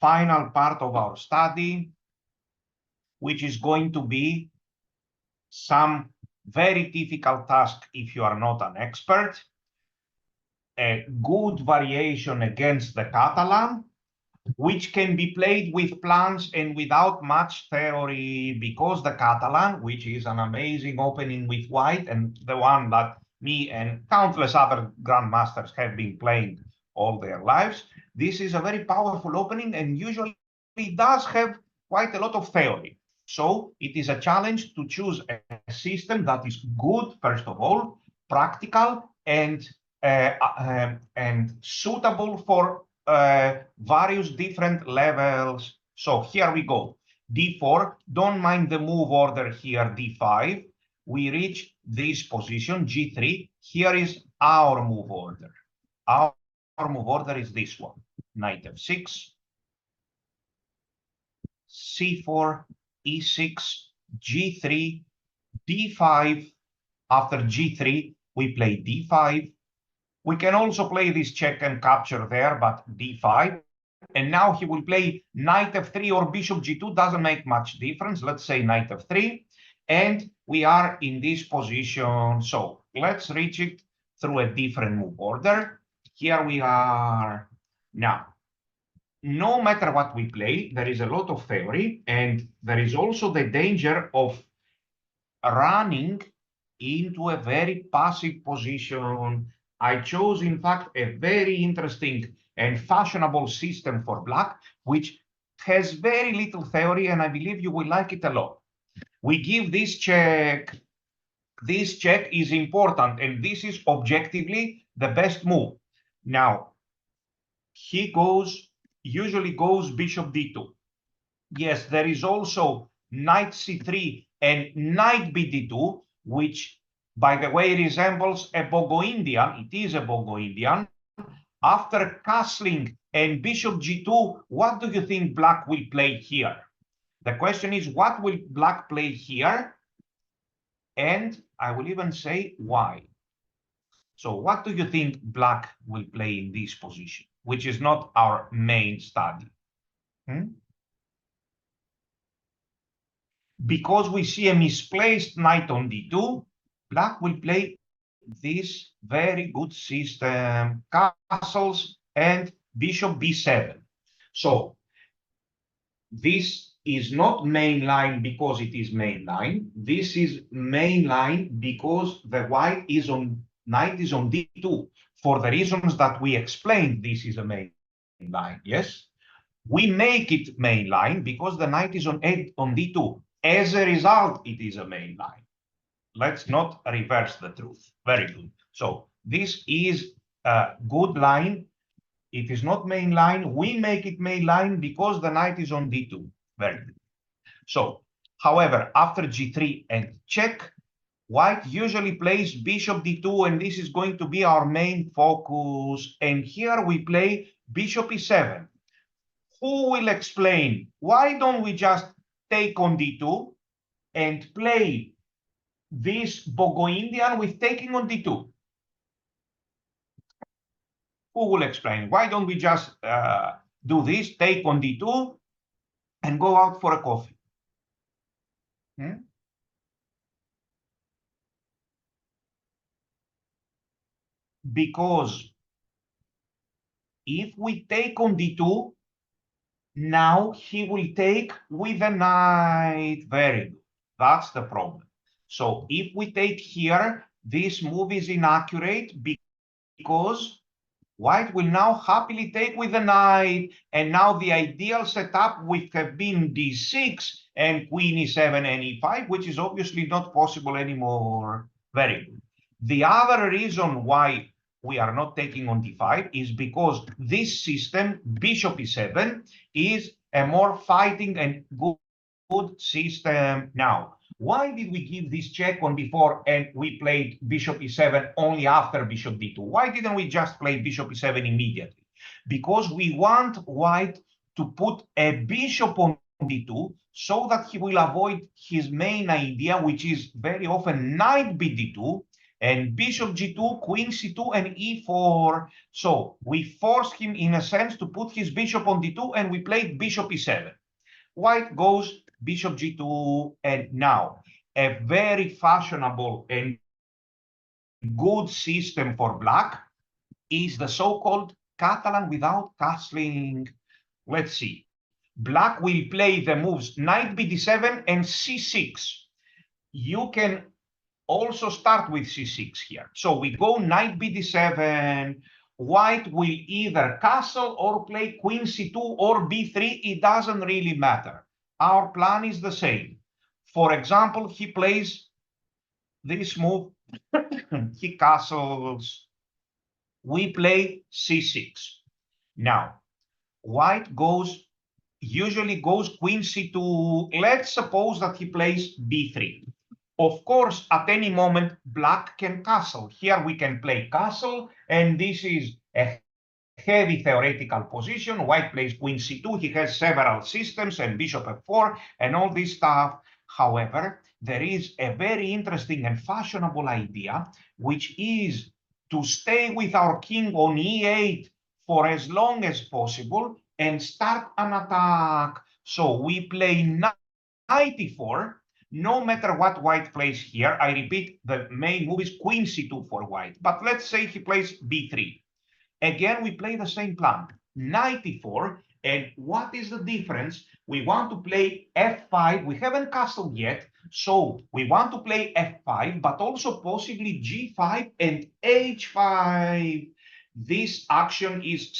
final part of our study, which is going to be some very difficult task if you are not an expert, a good variation against the Catalan, which can be played with plans and without much theory, because the Catalan, which is an amazing opening with white and the one that me and countless other grandmasters have been playing all their lives, this is a very powerful opening and usually does have quite a lot of theory. So it is a challenge to choose a system that is good, first of all, practical, and suitable for various different levels. So here we go. D4, don't mind the move order here, D5. We reach this position, G3. Here is our move order. Our move order is this one, knight F6, C4, E6, G3, D5. After G3, we play D5. We can also play this check and capture there, but D5. And now he will play knight F3 or bishop G2, doesn't make much difference. Let's say knight F3. And we are in this position. So let's reach it through a different move order. Here we are. Now, no matter what we play, there is a lot of theory, and there is also the danger of running into a very passive position. I chose, in fact, a very interesting and fashionable system for black, which has very little theory, and I believe you will like it a lot. We give this check. This check is important, and this is objectively the best move. Now, he usually goes bishop d2. Yes, there is also knight c3 and knight bd2, which, by the way, resembles a Bogo-Indian. It is a Bogo-Indian. After castling and bishop g2, what do you think black will play here? The question is, what will black play here? And I will even say why. So what do you think black will play in this position, which is not our main study? Because we see a misplaced knight on d2, black will play this very good system, castles and bishop b7. So this is not main line because it is main line. This is main line because the knight is on d2. For the reasons that we explained, this is a main line, yes? We make it main line because the knight is on d2. As a result, it is a main line. Let's not reverse the truth. Very good. So this is a good line. It is not main line. We make it main line because the knight is on d2. Very good. So, however, after g3 and check, white usually plays bishop d2, and this is going to be our main focus. And here we play bishop e7. Who will explain? Why don't we just take on d2 and play this Bogo-Indian with taking on d2? Who will explain? Why don't we just do this, take on d2, and go out for a coffee? Because if we take on d2, now he will take with a knight. Very good. That's the problem. So if we take here, this move is inaccurate because white will now happily take with the knight. And now the ideal setup would have been d6 and queen e7 and e5, which is obviously not possible anymore. Very good. The other reason why we are not taking on d5 is because this system, bishop e7, is a more fighting and good system. Now, why did we give this check on d4 and we played bishop e7 only after bishop d2? Why didn't we just play bishop e7 immediately? Because we want white to put a bishop on d2 so that he will avoid his main idea, which is very often knight bd2. and bishop g2, queen c2, and e4. So we forced him, in a sense, to put his bishop on d2, and we played bishop e7. White goes bishop g2, and now a very fashionable and good system for black is the so-called Catalan without castling. Let's see. Black will play the moves knight b7 and c6. You can also start with c6 here. So we go knight b7. White will either castle or play queen c2 or b3. It doesn't really matter. Our plan is the same. For example, he plays this move. He castles. We play c6. Now, white usually goes queen c2. Let's suppose that he plays b3. Of course, at any moment, black can castle. Here we can play castle, and this is a heavy theoretical position. White plays queen c2. He has several systems and bishop f4 and all this stuff. However, there is a very interesting and fashionable idea, which is to stay with our king on e8 for as long as possible and start an attack. So we play knight e4. No matter what white plays here, I repeat, the main move is queen c2 for white. But let's say he plays b3. Again, we play the same plan, knight e4. And what is the difference? We want to play f5. We haven't castled yet, so we want to play f5, but also possibly g5 and h5. This action is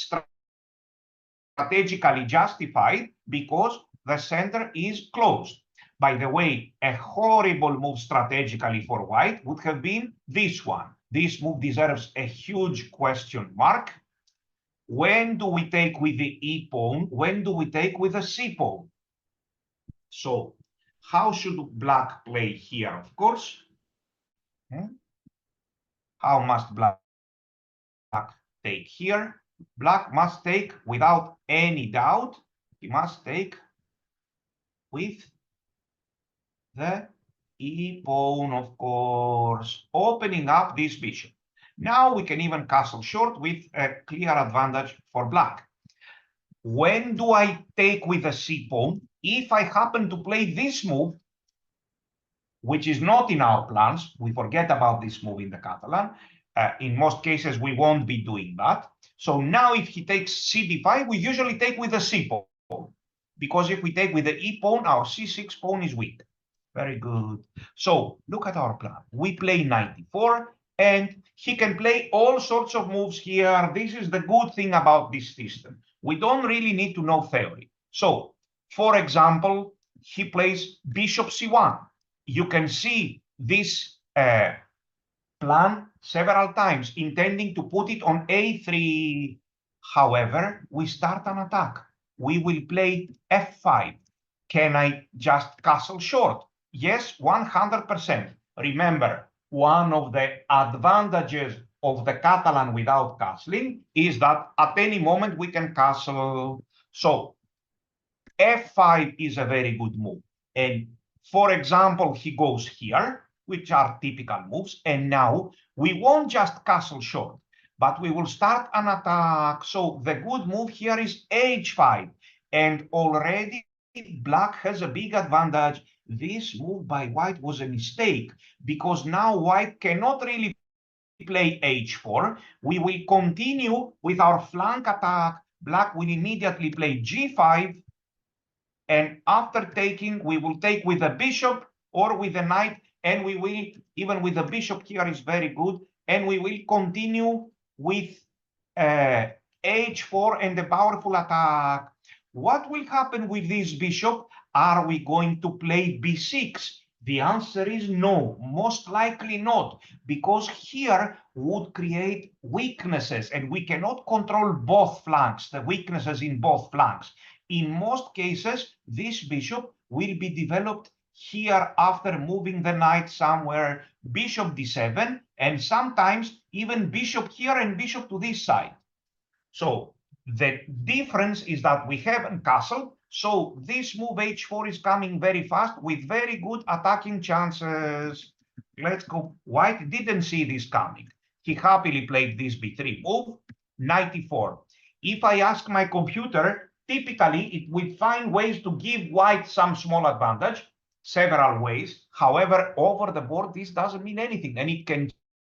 strategically justified because the center is closed. By the way, a horrible move strategically for white would have been this one. This move deserves a huge question mark. When do we take with the e pawn? When do we take with the c pawn? So how should black play here, of course? How must black take here? Black must take, without any doubt, he must take with the e pawn, of course, opening up this bishop. Now we can even castle short with a clear advantage for black. When do I take with the c pawn? If I happen to play this move, which is not in our plans, we forget about this move in the Catalan. In most cases, we won't be doing that. So now if he takes cd5, we usually take with the c pawn. Because if we take with the e pawn, our c6 pawn is weak. Very good. So look at our plan. We play knight e4, and he can play all sorts of moves here. This is the good thing about this system. We don't really need to know theory. So, for example, he plays bishop c1. You can see this plan several times, intending to put it on a3. However, we start an attack. We will play f5. Can I just castle short? Yes, 100%. Remember, one of the advantages of the Catalan without castling is that at any moment we can castle. So f5 is a very good move. And for example, he goes here, which are typical moves. And now we won't just castle short, but we will start an attack. So the good move here is h5. And already black has a big advantage. This move by white was a mistake because now white cannot really play h4. We will continue with our flank attack. Black will immediately play g5. And after taking, we will take with the bishop or with the knight. And we will, even with the bishop here is very good. And we will continue with h4 and the powerful attack. What will happen with this bishop? Are we going to play b6? The answer is no, most likely not, because here would create weaknesses, and we cannot control both flanks, the weaknesses in both flanks. In most cases, this bishop will be developed here after moving the knight somewhere, bishop d7, and sometimes even bishop here and bishop to this side. So the difference is that we haven't castled. So this move h4 is coming very fast with very good attacking chances. Let's go. White didn't see this coming. He happily played this b3 move, knight e4. If I ask my computer, typically it will find ways to give white some small advantage, several ways. However, over the board, this doesn't mean anything, and it can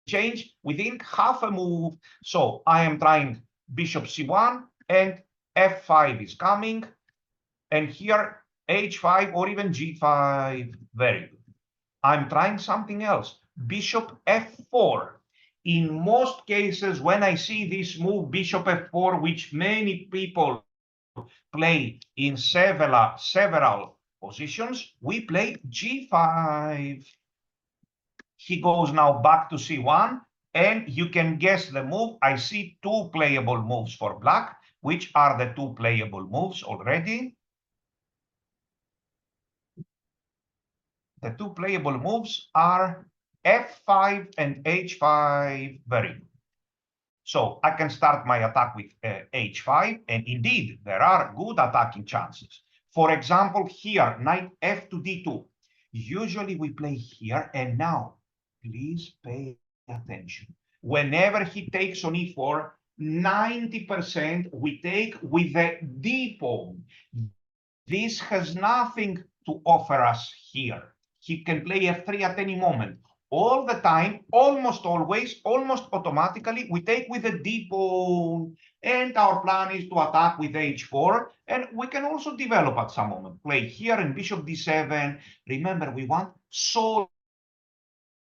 change within half a move. So I am trying bishop c1, and f5 is coming, and here h5 or even g5. Very good. I'm trying something else. Bishop f4. In most cases, when I see this move, bishop f4, which many people play in several positions, we play g5. He goes now back to c1, and you can guess the move. I see two playable moves for black. Which are the two playable moves already? The two playable moves are f5 and h5. Very good. So I can start my attack with h5, and indeed, there are good attacking chances. For example, here, knight f to d2. Usually we play here, and now, please pay attention. Whenever he takes on e4, 90% we take with the d pawn. This has nothing to offer us here. He can play f3 at any moment. All the time, almost always, almost automatically, we take with the d pawn, and our plan is to attack with h4, and we can also develop at some moment. Play here in bishop d7. Remember, we want solid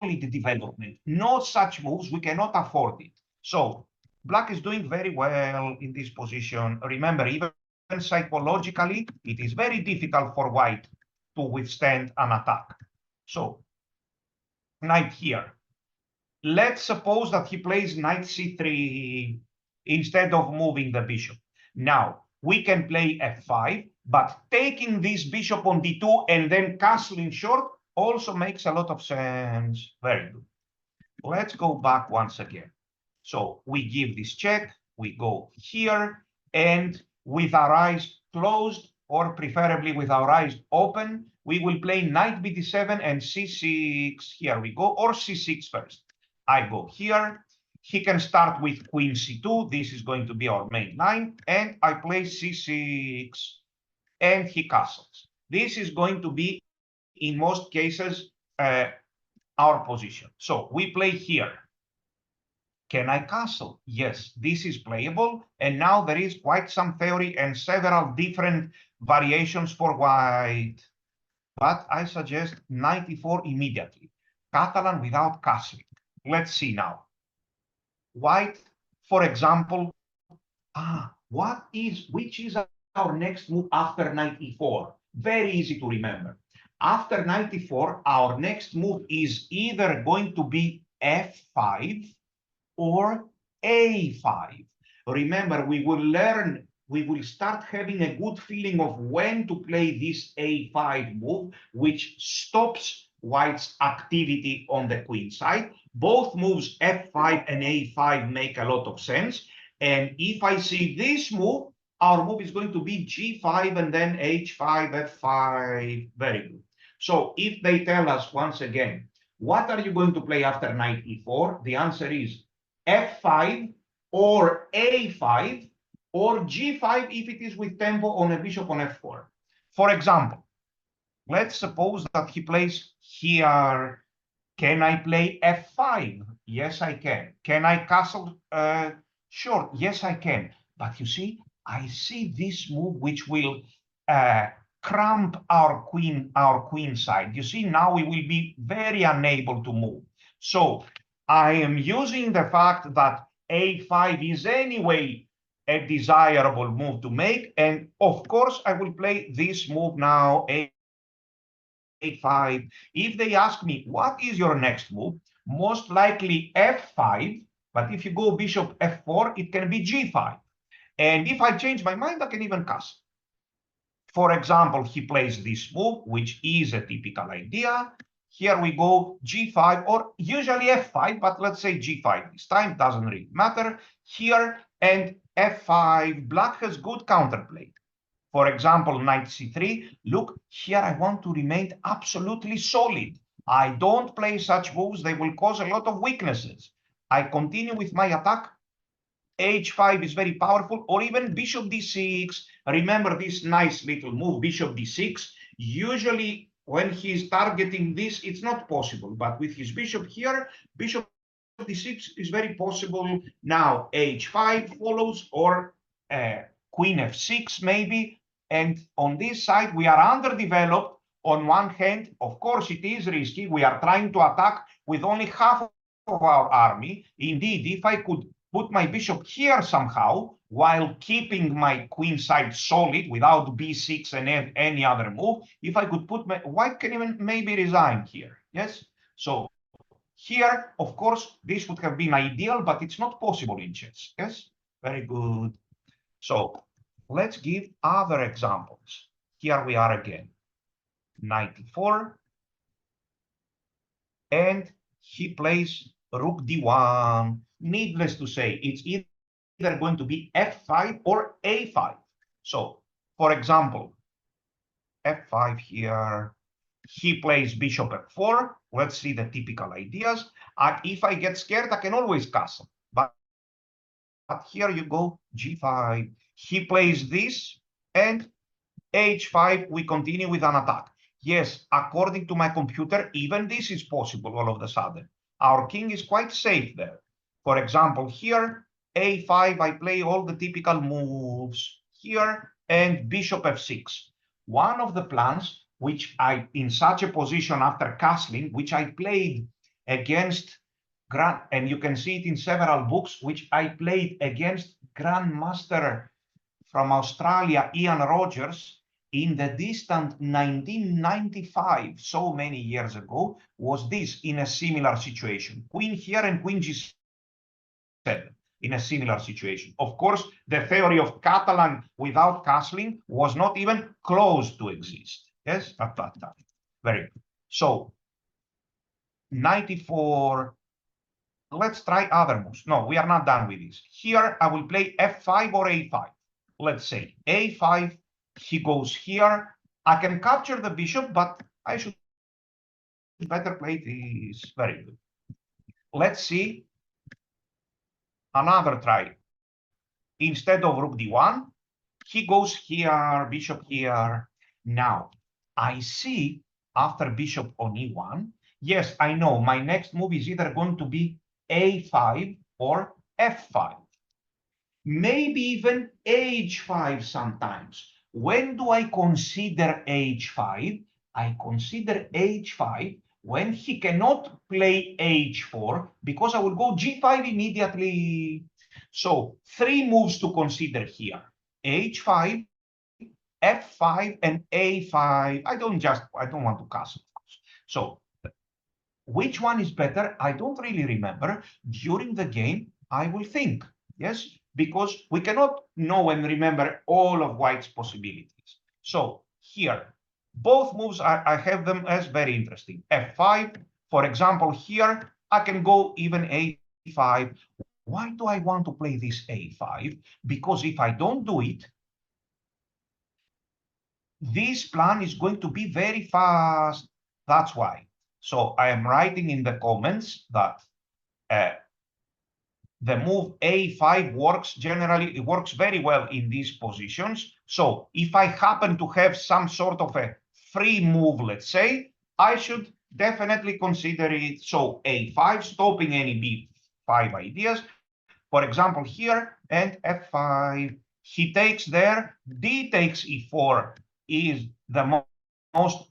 development. No such moves, we cannot afford it. So black is doing very well in this position. Remember, even psychologically, it is very difficult for white to withstand an attack. So knight here. Let's suppose that he plays knight c3 instead of moving the bishop. Now, we can play f5, but taking this bishop on d2 and then castling short also makes a lot of sense. Very good. Let's go back once again. So we give this check, we go here, and with our eyes closed, or preferably with our eyes open, we will play knight bd7 and c6. Here we go, or c6 first. I go here. He can start with queen c2. This is going to be our main line. And I play c6, and he castles. This is going to be, in most cases, our position. So we play here. Can I castle? Yes, this is playable. And now there is quite some theory and several different variations for white. But I suggest knight e4 immediately. Catalan without castling. Let's see now. White, for example, which is our next move after knight e4? Very easy to remember. After knight e4, our next move is either going to be f5 or a5. Remember, we will start having a good feeling of when to play this a5 move, which stops white's activity on the queen side. Both moves, f5 and a5, make a lot of sense. And if I see this move, our move is going to be g5 and then h5, f5. Very good. So if they tell us once again, what are you going to play after knight e4? The answer is f5 or a5 or g5 if it is with tempo on a bishop on f4. For example, let's suppose that he plays here. Can I play f5? Yes, I can. Can I castle short? Yes, I can. But you see, I see this move which will cramp our queen side. You see, now we will be very unable to move. So I am using the fact that a5 is anyway a desirable move to make. And of course, I will play this move now, a5. If they ask me, what is your next move? Most likely f5. But if you go bishop f4, it can be g5. And if I change my mind, I can even castle. For example, he plays this move, which is a typical idea. Here we go g5 or usually f5, but let's say g5 this time, doesn't really matter. Here and f5, black has good counterplay. For example, knight c3, look, here I want to remain absolutely solid. I don't play such moves. They will cause a lot of weaknesses. I continue with my attack. H5 is very powerful, or even bishop d6. Remember this nice little move, bishop d6. Usually when he's targeting this, it's not possible. But with his bishop here, bishop d6 is very possible. Now h5 follows, or queen f6 maybe. And on this side, we are underdeveloped. On one hand, of course, it is risky. We are trying to attack with only half of our army. Indeed, if I could put my bishop here somehow, while keeping my queen side solid without b6 and any other move, if I could put my white can even maybe resign here. Yes. So here, of course, this would have been ideal, but it's not possible in chess. Yes. Very good. So let's give other examples. Here we are again. 94. And he plays rook d1. Needless to say, it's either going to be f5 or a5. So, for example, f5 here. He plays bishop f4. Let's see the typical ideas. And if I get scared, I can always castle. But here you go, g5. He plays this, and h5, we continue with an attack. Yes, according to my computer, even this is possible all of a sudden. Our king is quite safe there. For example, here, a5, I play all the typical moves here, and bishop f6. One of the plans, which I, in such a position after castling, which I played against, and you can see it in several books, which I played against Grandmaster from Australia, Ian Rogers, in the distant 1995, so many years ago, was this in a similar situation. Queen here and queen g7 in a similar situation. Of course, the theory of Catalan without castling was not even close to exist. Yes, at that time. Very good. So, 94. Let's try other moves. No, we are not done with this. Here, I will play f5 or a5. Let's say a5, he goes here. I can capture the bishop, but I should better play this. Very good. Let's see another try. Instead of rook d1, he goes here, bishop here. Now, I see after bishop on e1, yes, I know my next move is either going to be a5 or f5. Maybe even h5 sometimes. When do I consider h5? I consider h5 when he cannot play h4, because I will go g5 immediately. So 3 moves to consider here: h5, f5, and a5. I don't want to castle. So which one is better? I don't really remember. During the game, I will think. Yes, because we cannot know and remember all of white's possibilities. So here, both moves, I have them as very interesting. f5, for example, here, I can go even a5. Why do I want to play this a5? Because if I don't do it, this plan is going to be very fast. That's why. So I am writing in the comments that the move a5 works generally, it works very well in these positions. So if I happen to have some sort of a free move, let's say, I should definitely consider it. So a5, stopping any b5 ideas. For example, here, and f5, he takes there, d takes e4 is the most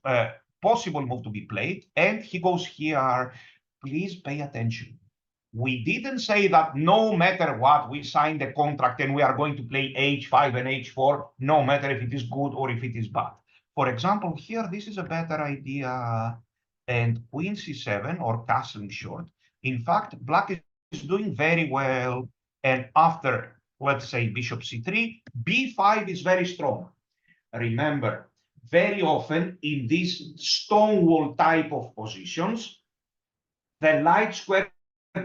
possible move to be played, and he goes here. Please pay attention. We didn't say that no matter what, we signed a contract and we are going to play h5 and h4, no matter if it is good or if it is bad. For example, here, this is a better idea. And queen c7 or castling short. In fact, black is doing very well. And after, let's say, bishop c3, b5 is very strong. Remember, very often in these stonewall type of positions, the light square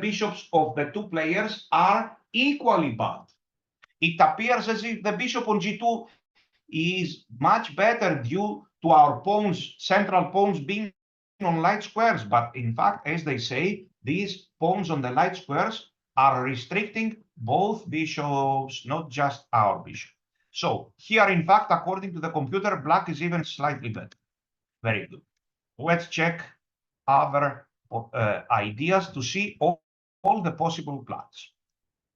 bishops of the two players are equally bad. It appears as if the bishop on g2 is much better due to our pawns, central pawns being on light squares, but in fact, as they say, these pawns on the light squares are restricting both bishops, not just our bishop. So here, in fact, according to the computer, black is even slightly better. Very good. Let's check other ideas to see all the possible plans.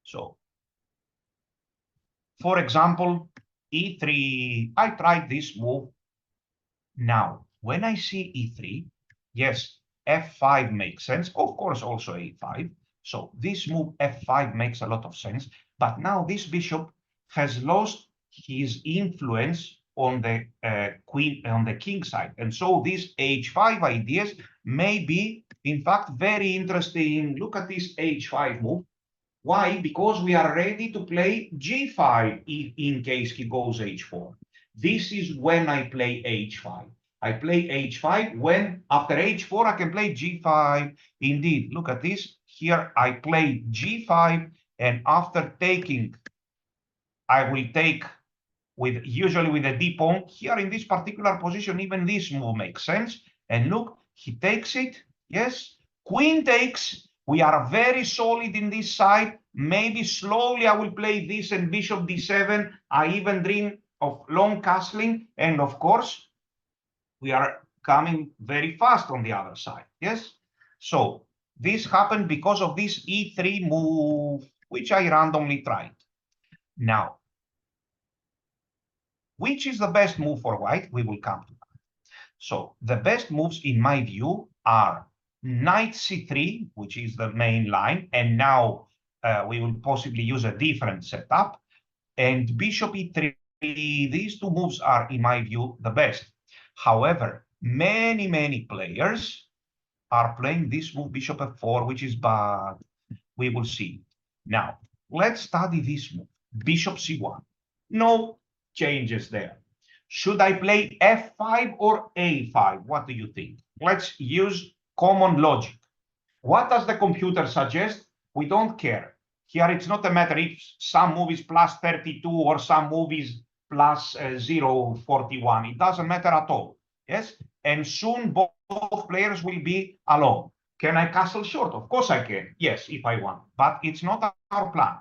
So, for example, e3, I tried this move. Now, when I see e3, yes, f5 makes sense. Of course, also a5. So this move f5 makes a lot of sense. But now this bishop has lost his influence on the queen, on the king side. And so these h5 ideas may be, in fact, very interesting. Look at this h5 move. Why? Because we are ready to play g5 in case he goes h4. This is when I play h5. I play h5 when after h4 I can play g5. Indeed, look at this. Here I play g5, and after taking, I will take with usually with a d pawn. Here in this particular position, even this move makes sense. And look, he takes it. Yes, queen takes. We are very solid in this side. Maybe slowly I will play this and bishop d7. I even dream of long castling. And of course, we are coming very fast on the other side. Yes. So this happened because of this e3 move, which I randomly tried. Now, which is the best move for white? We will come to that. So the best moves, in my view, are knight c3, which is the main line, and now we will possibly use a different setup, and bishop e3. These two moves are, in my view, the best. However, many players are playing this move, bishop f4, which is bad. We will see. Now, let's study this move, bishop c1. No changes there. Should I play f5 or a5? What do you think? Let's use common logic. What does the computer suggest? We don't care. Here, it's not a matter if some move is plus 32 or some move is plus 0.41. It doesn't matter at all. Yes? And soon both players will be alone. Can I castle short? Of course I can. Yes, if I want. But it's not our plan.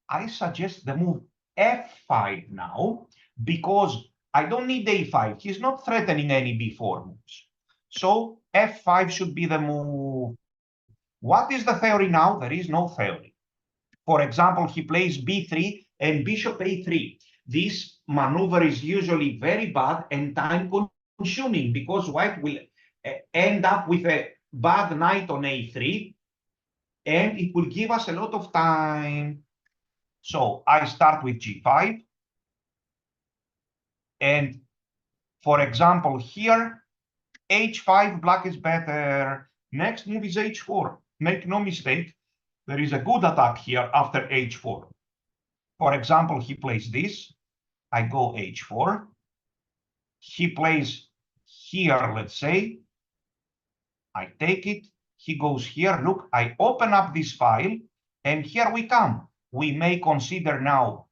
I suggest the move f5 now, because I don't need a5. He's not threatening any b4 moves. So f5 should be the move. What is the theory now? There is no theory. For example, he plays b3 and bishop a3. This maneuver is usually very bad and time-consuming, because white will end up with a bad knight on a3, and it will give us a lot of time. So I start with g5. And for example, here, h5, black is better. Next move is h4. Make no mistake, there is a good attack here after h4. For example, he plays this. I go h4. He plays here, let's say. I take it. He goes here. Look, I open up this file, and here we come. We may consider now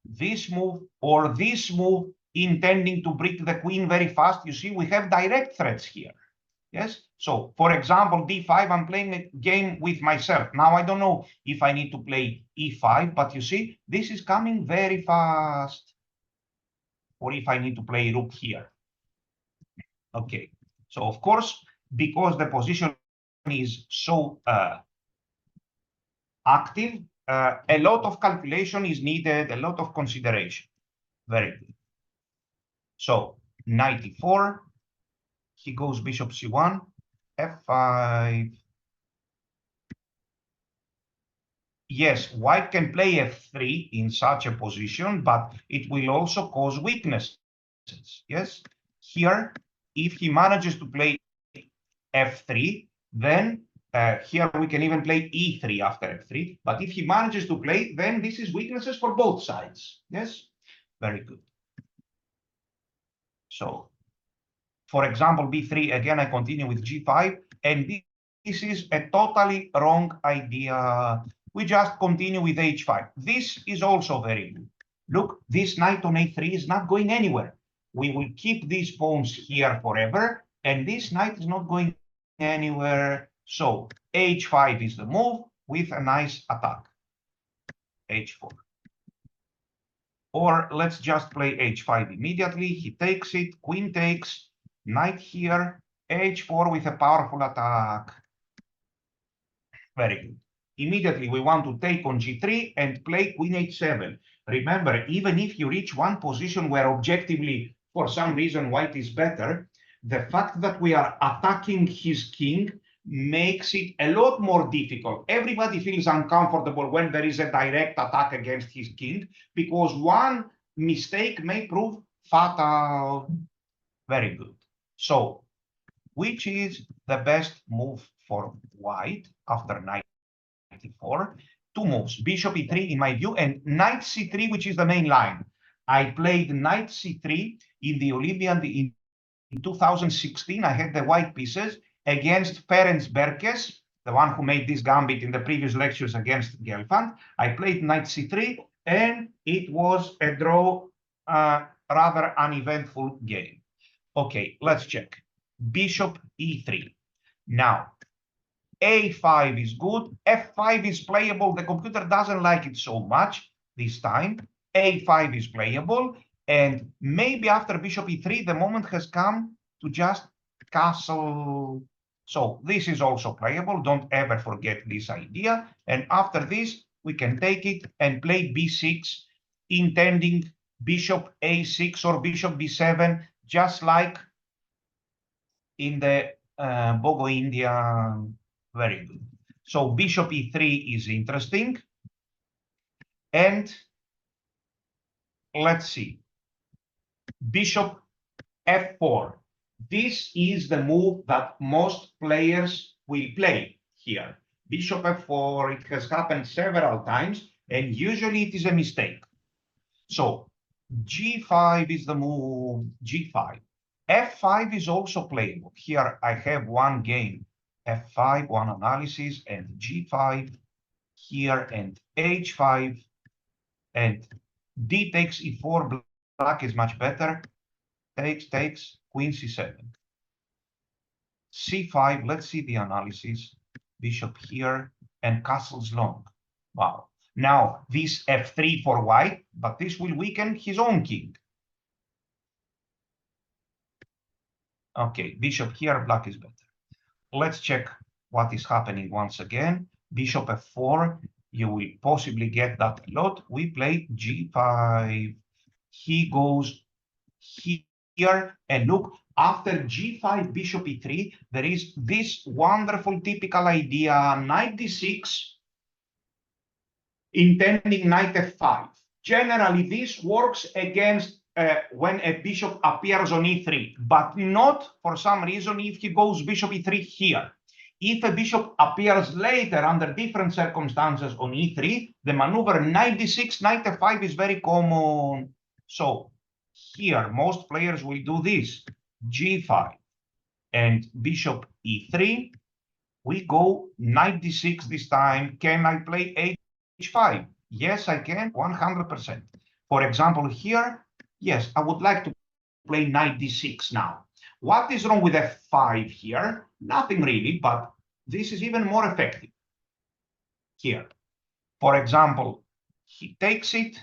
this move or this move, intending to break the queen very fast. You see, we have direct threats here. Yes. So, for example, d5, I'm playing a game with myself. Now, I don't know if I need to play e5, but you see, this is coming very fast. Or if I need to play rook here. Okay. So, of course, because the position is so active, a lot of calculation is needed, a lot of consideration. Very good. So, knight e4. He goes bishop c1, f5. Yes, white can play f3 in such a position, but it will also cause weaknesses. Yes, here, if he manages to play f3, then here we can even play e3 after f3. But if he manages to play, then this is weaknesses for both sides. Yes, very good. So, for example, b3, again, I continue with g5, and this is a totally wrong idea. We just continue with h5. This is also very good. Look, this knight on a3 is not going anywhere. We will keep these pawns here forever, And this knight is not going anywhere. So h5 is the move with a nice attack. h4. Or let's just play h5 immediately. He takes it, queen takes, knight here, h4 with a powerful attack. Very good. Immediately we want to take on g3 and play queen h7. Remember, even if you reach one position where objectively, for some reason, white is better, the fact that we are attacking his king makes it a lot more difficult. Everybody feels uncomfortable when there is a direct attack against his king, because one mistake may prove fatal. Very good. So, which is the best move for white after knight e4? Two moves, bishop e3 in my view, and knight c3, which is the main line. I played knight c3 in the Olympiad in 2016. I had the white pieces against Ferenc Berkes, the one who made this gambit in the previous lectures against Gelfand. I played knight c3, and it was a draw, rather uneventful game. Okay, let's check. Bishop e3. Now, a5 is good, f5 is playable. The computer doesn't like it so much this time. a5 is playable, and maybe after bishop e3, the moment has come to just castle. So this is also playable. Don't ever forget this idea. And after this, we can take it and play b6, intending bishop a6 or bishop b7, just like in the Bogo India. Very good. So bishop e3 is interesting. And let's see. Bishop f4. This is the move that most players will play here. Bishop f4, it has happened several times, and usually it is a mistake. So g5 is the move, g5. f5 is also playable. Here I have one game, f5, one analysis, and g5 here, and h5, and d takes e4, black is much better. Takes, queen c7. c5, let's see the analysis. Bishop here, and castles long. Wow. Now, this f3 for white, but this will weaken his own king. Okay, bishop here, black is better. Let's check what is happening once again. Bishop f4, you will possibly get that a lot. We play g5. He goes here, and look, after g5, bishop e3, there is this wonderful typical idea, knight d6, intending knight f5. Generally, this works against when a bishop appears on e3, but not for some reason if he goes bishop e3 here. If a bishop appears later under different circumstances on e3, the maneuver knight d6, knight f5 is very common. So here, most players will do this, g5 and bishop e3. We go knight d6 this time. Can I play h5? Yes, I can, 100%. For example, here, yes, I would like to play knight d6 now. What is wrong with f5 here? Nothing really, but this is even more effective here. For example, he takes it,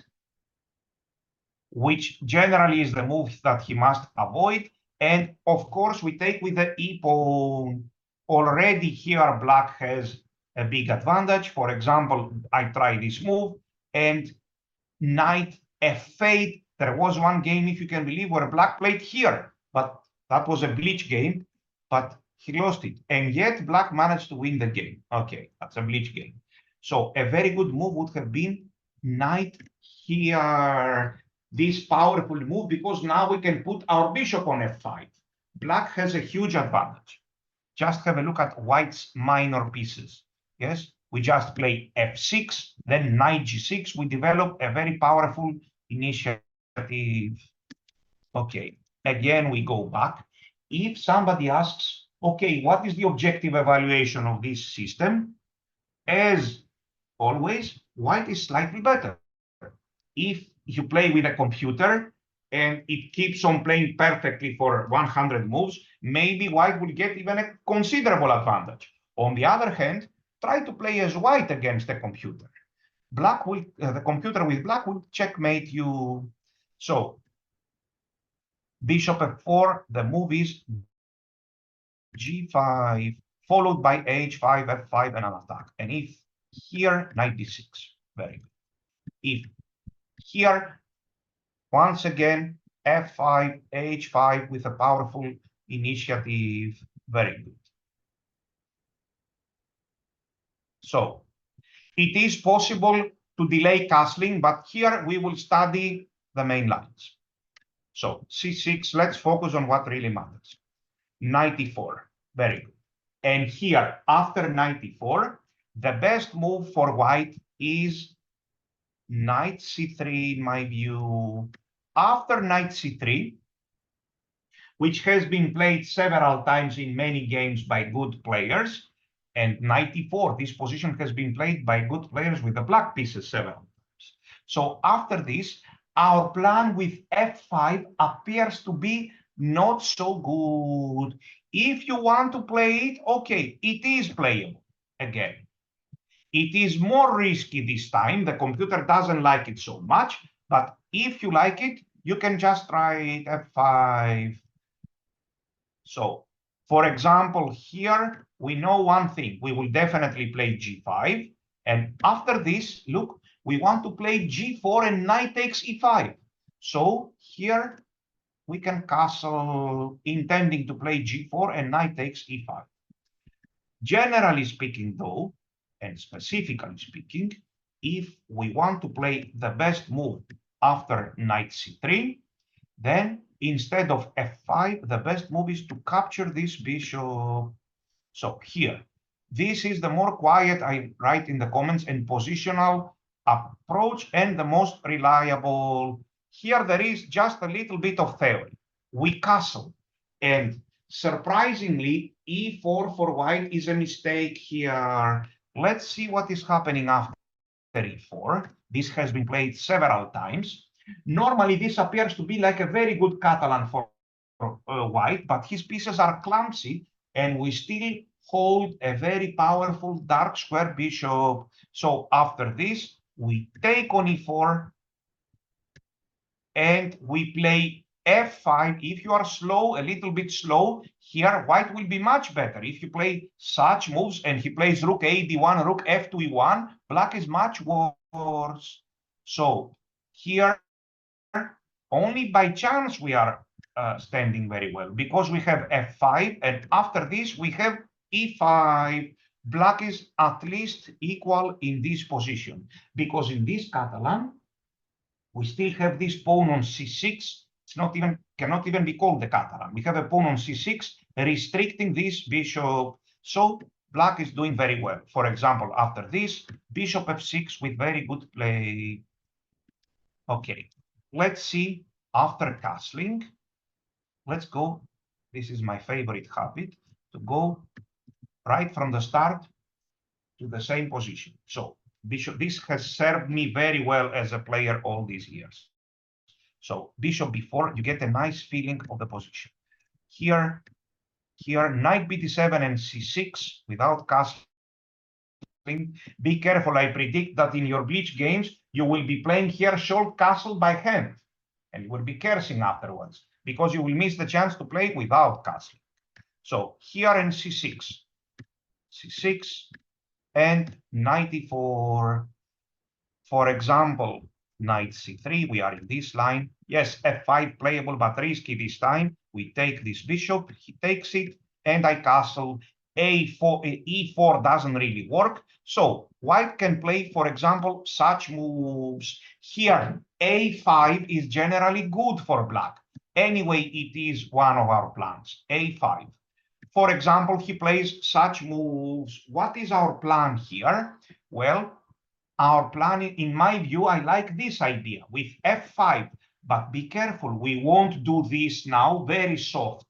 which generally is the move that he must avoid. And of course, we take with the e-pawn. Already here, black has a big advantage. For example, I try this move, and knight f8. There was one game, if you can believe, where black played here, but that was a bleach game, but he lost it. And yet black managed to win the game. Okay, that's a bleach game. So a very good move would have been knight here. This powerful move, because now we can put our bishop on f5. Black has a huge advantage. Just have a look at white's minor pieces. Yes, we just play f6, then knight g6. We develop a very powerful initiative. Okay, again, we go back. If somebody asks, okay, what is the objective evaluation of this system? As always, white is slightly better. If you play with a computer, and it keeps on playing perfectly for 100 moves, maybe white will get even a considerable advantage. On the other hand, try to play as white against the computer. The computer with black will checkmate you. So bishop f4, the move is g5, followed by h5, f5, and an attack. And if here, knight d6, very good. If here, once again, f5, h5 with a powerful initiative, very good. So it is possible to delay castling, but here we will study the main lines. So c6, let's focus on what really matters. Knight e4, very good. And here, after knight e4, the best move for white is knight c3, in my view. After knight c3, which has been played several times in many games by good players, and knight e4, this position has been played by good players with the black pieces several times. So after this, our plan with f5 appears to be not so good. If you want to play it, okay, it is playable again. It is more risky this time. The computer doesn't like it so much, but if you like it, you can just try it f5. So, for example, here we know one thing. We will definitely play g5. And after this, look, we want to play g4 and knight takes e5. So here we can castle, intending to play g4 and knight takes e5. Generally speaking, though, and specifically speaking, if we want to play the best move after knight c3, then instead of f5, the best move is to capture this bishop. So here, this is the more quiet, I write in the comments, and positional approach, and the most reliable. Here there is just a little bit of theory. We castle, and surprisingly, e4 for white is a mistake here. Let's see what is happening after e4. This has been played several times. Normally, this appears to be like a very good Catalan for white, but his pieces are clumsy, and we still hold a very powerful dark square bishop. So after this, we take on e4, and we play f5. If you are slow, a little bit slow, here white will be much better. If you play such moves and he plays rook a d1, rook f to e1, black is much worse. So here, only by chance we are standing very well, because we have f5, and after this we have e5. Black is at least equal in this position, because in this Catalan, we still have this pawn on c6. It's not even, cannot even be called the Catalan. We have a pawn on c6 restricting this bishop. So black is doing very well. For example, after this, bishop f6 with very good play. Okay, let's see after castling. Let's go. This is my favorite habit, to go right from the start to the same position. So bishop, this has served me very well as a player all these years. So bishop b4, you get a nice feeling of the position. Here, knight bd7 and c6 without castling. Be careful, I predict that in your bleach games, you will be playing here short castle by hand, and you will be cursing afterwards, because you will miss the chance to play without castling. So here in c6, and knight e4. For example, knight c3, we are in this line. Yes, f5 playable, but risky this time. We take this bishop, he takes it, and I castle. e4 doesn't really work. So white can play, for example, such moves. Here, a5 is generally good for black. Anyway, it is one of our plans, a5. For example, he plays such moves. What is our plan here? Well, our plan, in my view, I like this idea with f5, but be careful, we won't do this now, very soft.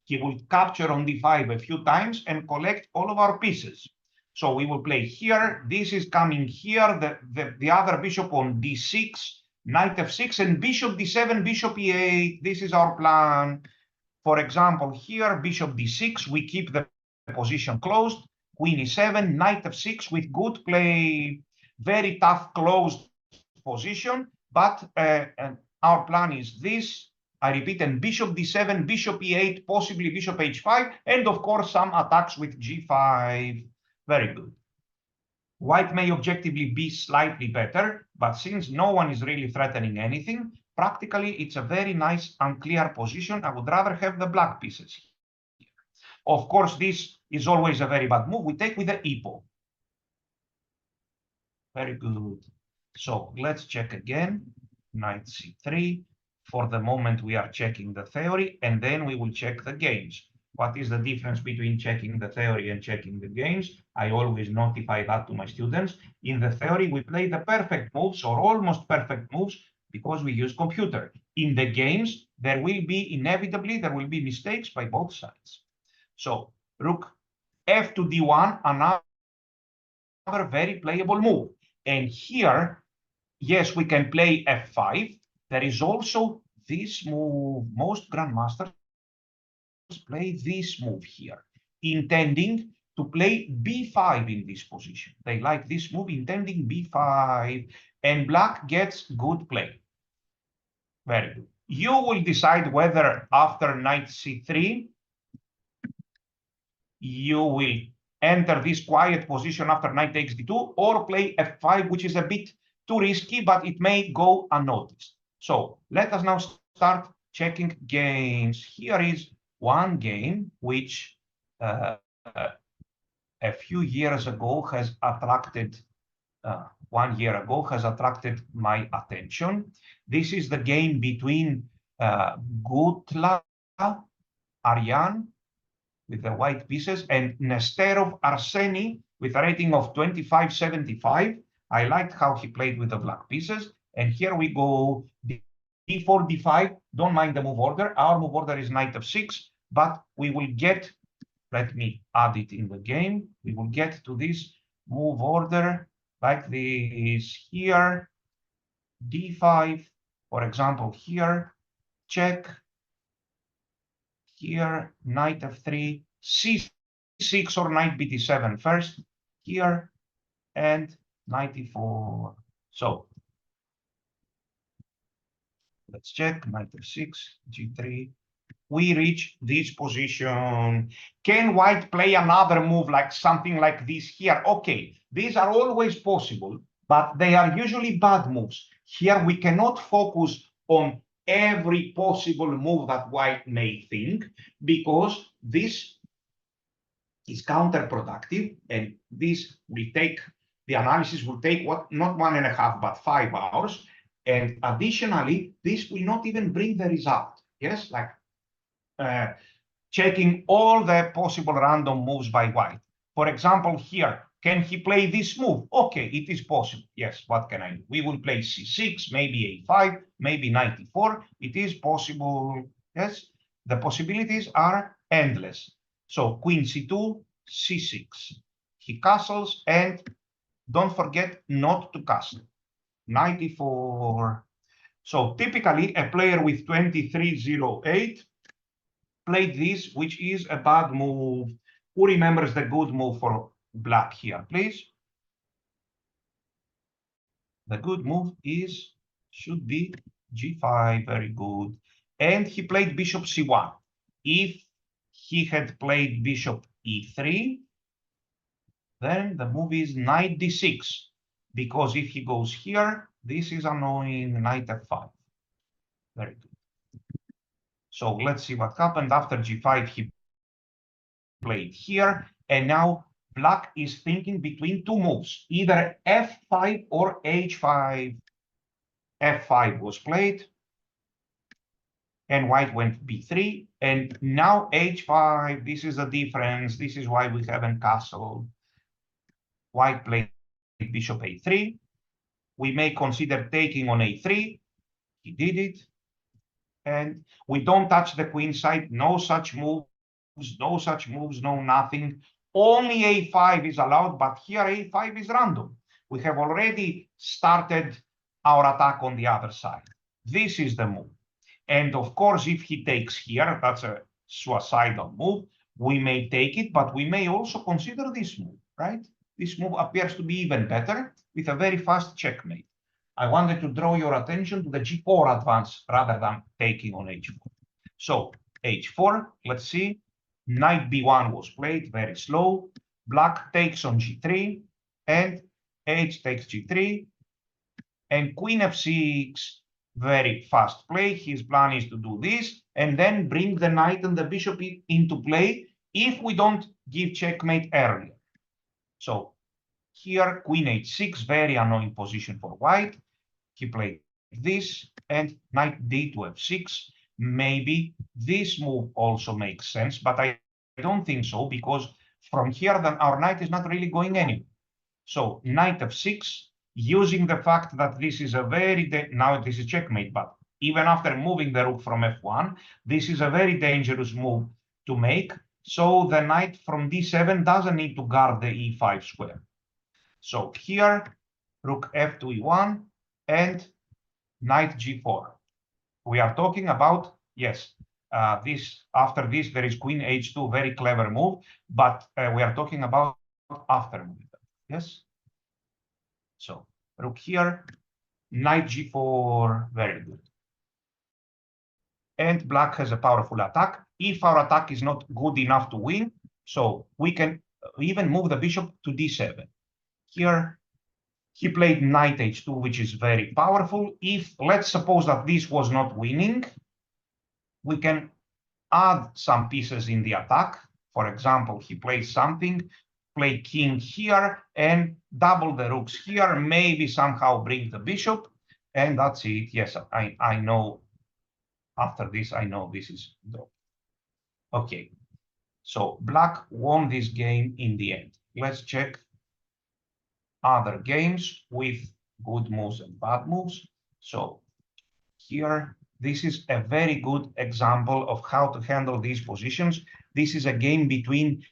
He will capture on d5 a few times and collect all of our pieces. So we will play here, this is coming here, the other bishop on d6, knight f6 and bishop d7, bishop e8. This is our plan. For example, here, bishop d6, we keep the position closed. Queen e7, knight f6 with good play. Very tough closed position, but our plan is this. I repeat, and bishop d7, bishop e8, possibly bishop h5, and of course some attacks with g5. Very good. White may objectively be slightly better, but since no one is really threatening anything, practically it's a very nice unclear position. I would rather have the black pieces here. Of course, this is always a very bad move. We take with the e pawn. Very good. So let's check again. Knight c3. For the moment, we are checking the theory, and then we will check the games. What is the difference between checking the theory and checking the games? I always notify that to my students. In the theory, we play the perfect moves or almost perfect moves because we use computer. In the games, there will be inevitably, there will be mistakes by both sides. So rook f to d1, another very playable move. And here, yes, we can play f5. There is also this move. Most grandmasters play this move here, intending to play b5 in this position. They like this move, intending b5, and black gets good play. Very good. You will decide whether after knight c3, you will enter this quiet position after knight takes d2, or play f5, which is a bit too risky, but it may go unnoticed. So let us now start checking games. Here is one game which a few years ago has attracted, 1 year ago has attracted my attention. This is the game between Gutla Aryan with the white pieces and Nesterov Arseny with a rating of 2575. I liked how he played with the black pieces. And here we go d4, d5. Don't mind the move order. Our move order is knight f6, but we will get, let me add it in the game. We will get to this move order like this here, d5, for example, here, check, here, knight f3, c6 or knight bd7 first, here, and knight e4. So let's check, knight f6, g3. We reach this position. Can white play another move like something like this here? Okay, these are always possible, but they are usually bad moves. Here we cannot focus on every possible move that white may think, because this is counterproductive, and this will take, the analysis will take what, not 1.5 but 5 hours, and additionally this will not even bring the result. Yes, like checking all the possible random moves by white. For example, here, can he play this move? Okay, it is possible. Yes, what can I do? We will play c6, maybe a5, maybe knight e4. It is possible. Yes, the possibilities are endless. So queen c2, c6. He castles, and don't forget not to castle. Knight e4. So typically, a player with 2308 played this, which is a bad move. Who remembers the good move for black here, please? The good move is, should be g5, very good. And he played bishop c1. If he had played bishop e3, then the move is knight d6, because if he goes here, this is annoying, knight f5. Very good. So let's see what happened. After g5, he played here, and now black is thinking between two moves, either f5 or h5. f5 was played, and white went b3, and now h5. This is the difference. This is why we haven't castled. White played bishop a3. We may consider taking on a3. He did it. And we don't touch the queen side. No such moves, no such moves, no nothing. Only a5 is allowed, but here a5 is random. We have already started our attack on the other side. This is the move. And of course, if he takes here, that's a suicidal move. We may take it, but we may also consider this move, right? This move appears to be even better with a very fast checkmate. I wanted to draw your attention to the g4 advance rather than taking on h4. So h4, let's see. Knight b1 was played very slow. Black takes on g3, and h takes g3, and queen f6, very fast play. His plan is to do this, and then bring the knight and the bishop into play if we don't give checkmate earlier. So here, queen h6, very annoying position for white. He played this, and knight d to f6. Maybe this move also makes sense, but I don't think so, because from here, then our knight is not really going anywhere. So knight f6, using the fact that this is a very, now this is checkmate, but even after moving the rook from f1, this is a very dangerous move to make. So the knight from d7 doesn't need to guard the e5 square. So here, rook f to e1 and knight g4. We are talking about, yes, this after this, there is queen h2, very clever move, but we are talking about after move. Yes? So rook here, knight g4, very good. And black has a powerful attack. If our attack is not good enough to win, so we can even move the bishop to d7. Here, he played knight h2, which is very powerful. If, let's suppose that this was not winning, we can add some pieces in the attack. For example, he plays something, play king here, and double the rooks here, maybe somehow bring the bishop, and that's it. Yes, I know. After this, I know this is draw. Okay, so black won this game in the end. Let's check other games with good moves and bad moves. So here, this is a very good example of how to handle these positions. This is a game between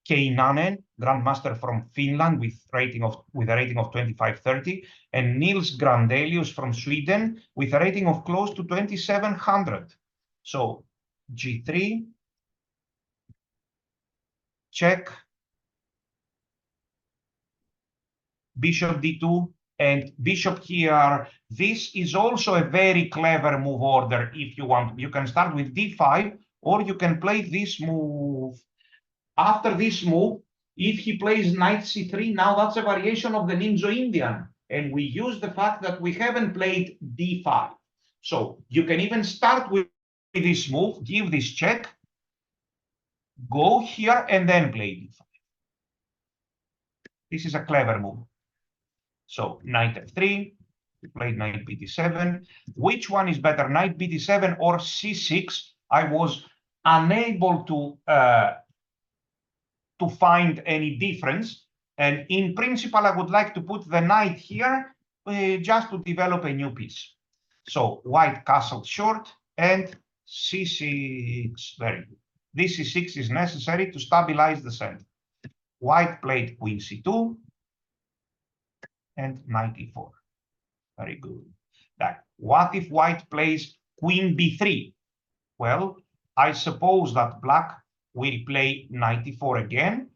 Keinanen, grandmaster from Finland with a rating of 2530, and Nils Grandelius from Sweden with a rating of close to 2700. So g3, check, bishop d2, and bishop here. This is also a very clever move order if you want. You can start with d5, or you can play this move. After this move, if he plays knight c3, now that's a variation of the Ninja-Indian. And we use the fact that we haven't played d5. So you can even start with this move, give this check, go here, and then play d5. This is a clever move. So knight f3, we played knight bd7. Which one is better, knight bd7 or c6? I was unable to find any difference. And in principle, I would like to put the knight here just to develop a new piece. So white castled short and c6, very good. This c6 is necessary to stabilize the center. White played queen c2 and knight e4. Very good. That. What if white plays queen b3? Well, I suppose that black will play knight e4 again,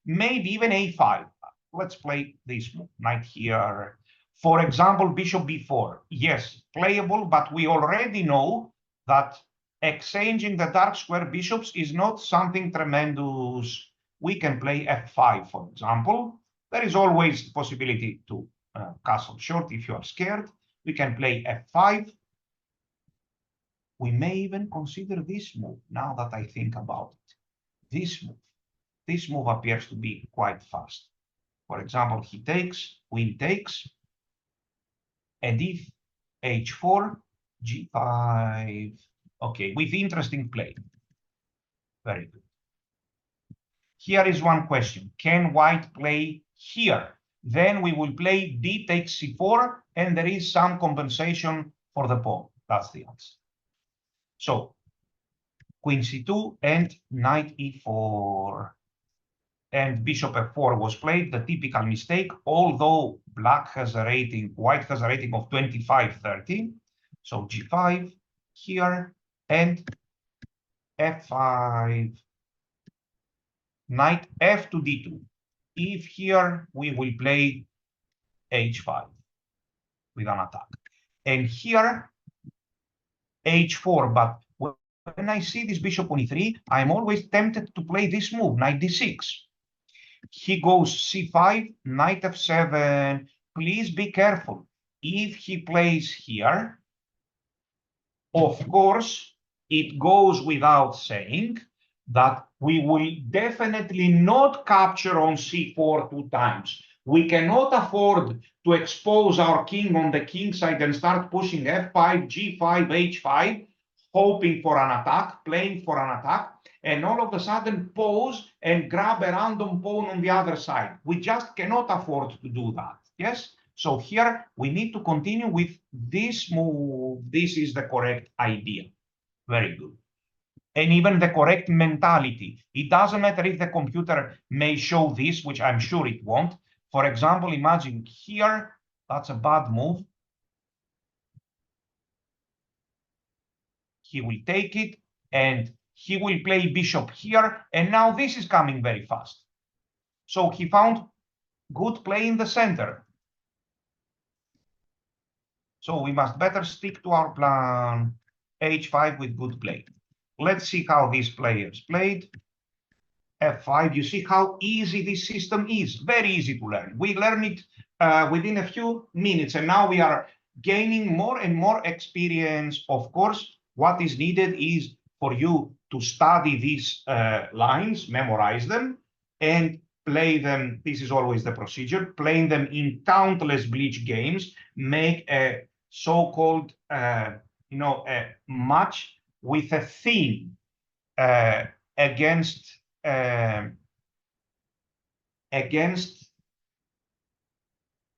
maybe even a5. Let's play this move, knight here. For example, bishop b4. Yes, playable, but we already know that exchanging the dark square bishops is not something tremendous. We can play f5, for example. There is always the possibility to castle short if you are scared. We can play f5. We may even consider this move, now that I think about it. This move appears to be quite fast. For example, he takes, queen takes, and if h4, g5. Okay, with interesting play. Very good. Here is one question. Can white play here? Then we will play d takes c4, and there is some compensation for the pawn. That's the answer. So queen c2 and knight e4. and bishop f4 was played, the typical mistake, although white has a rating of 25-30. So g5 here, and f5, knight f to d2. If here we will play h5 with an attack. And here, h4, but when I see this bishop on e3, I'm always tempted to play this move, knight d6. He goes c5, knight f7. Please be careful. If he plays here, of course, it goes without saying that we will definitely not capture on c4 two times. We cannot afford to expose our king on the king side and start pushing f5, g5, h5, hoping for an attack, playing for an attack, and all of a sudden pause and grab a random pawn on the other side. We just cannot afford to do that. Yes? So here we need to continue with this move. This is the correct idea. Very good. And even the correct mentality. It doesn't matter if the computer may show this, which I'm sure it won't. For example, imagine here, that's a bad move. He will take it, and he will play bishop here, and now this is coming very fast. So he found good play in the center. So we must better stick to our plan, h5 with good play. Let's see how these players played. f5, you see how easy this system is, very easy to learn. We learn it within a few minutes, and now we are gaining more and more experience. Of course, what is needed is for you to study these lines, memorize them, and play them. This is always the procedure, playing them in countless Bleach games, make a so-called, a match with a theme against the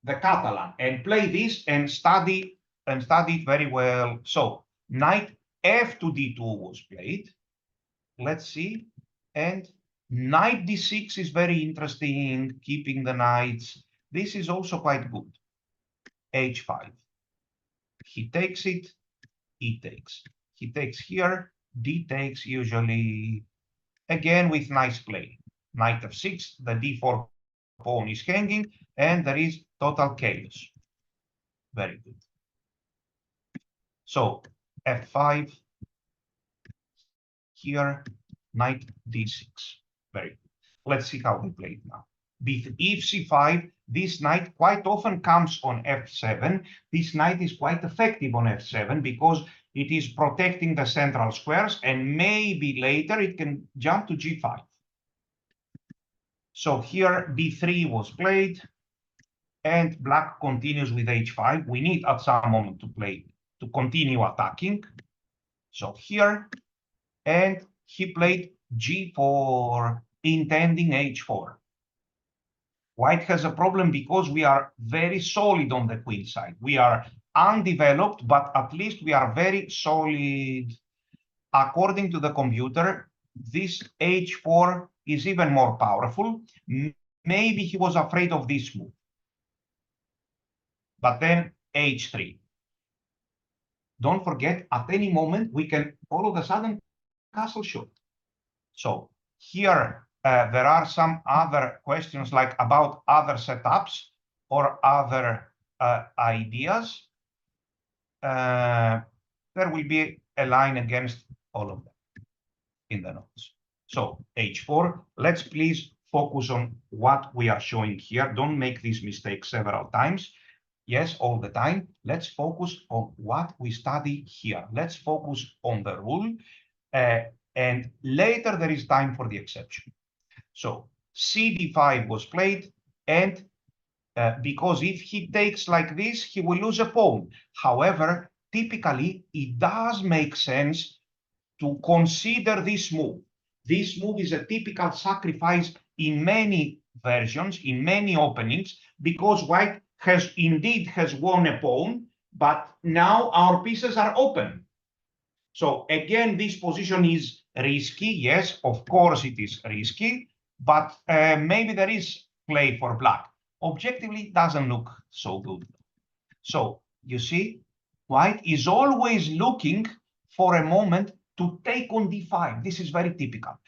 Catalan, and play this and study it very well. So knight f to d2 was played. Let's see. And knight d6 is very interesting, keeping the knights. This is also quite good. h5. He takes it, he takes. He takes here, d takes usually, again with nice play. Knight f6, the d4 pawn is hanging, and there is total chaos. Very good. So f5, here, knight d6. Very good. Let's see how we play it now. If c5, this knight quite often comes on f7. This knight is quite effective on f7 because it is protecting the central squares, and maybe later it can jump to g5. So here b3 was played, and black continues with h5. We need at some moment to continue attacking. So here, and he played g4, intending h4. White has a problem because we are very solid on the queen side. We are undeveloped, but at least we are very solid. According to the computer, this h4 is even more powerful. Maybe he was afraid of this move. But then h3. Don't forget, at any moment, we can all of a sudden castle shot. So here, there are some other questions like about other setups or other ideas. There will be a line against all of them in the notes. So h4, let's please focus on what we are showing here. Don't make this mistake several times. Yes, all the time. Let's focus on what we study here. Let's focus on the rule, and later there is time for the exception. So cd5 was played, and because if he takes like this, he will lose a pawn. However, typically, it does make sense to consider this move. This move is a typical sacrifice in many versions, in many openings, because white has won a pawn, but now our pieces are open. So again, this position is risky. Yes, of course it is risky, but maybe there is play for black. Objectively, it doesn't look so good. So you see, white is always looking for a moment to take on d5. This is very typical.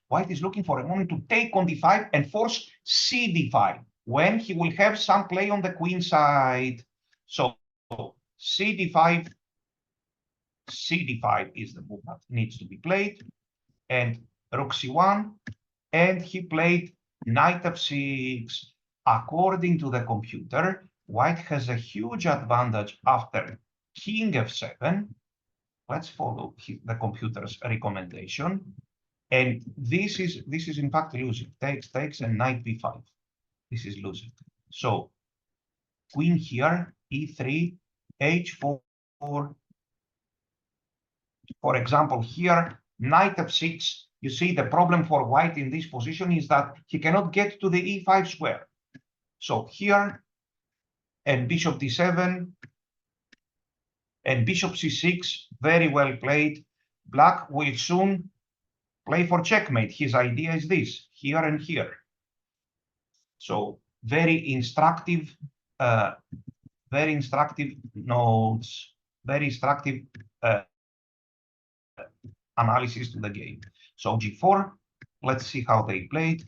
White is looking for a moment to take on d5 and force c d5 when he will have some play on the queen side. So c d5 is the move that needs to be played, and rook c1, and he played knight f6. According to the computer, white has a huge advantage after king f7. Let's follow the computer's recommendation. And this is in fact losing. Takes, and knight b5. This is losing. So queen here, e3, h4. For example, here, knight f6. You see, the problem for white in this position is that he cannot get to the e5 square. So here, and bishop d7, and bishop c6, very well played. Black will soon play for checkmate. His idea is this, here and here. So very instructive notes, very instructive analysis to the game. So g4, let's see how they played.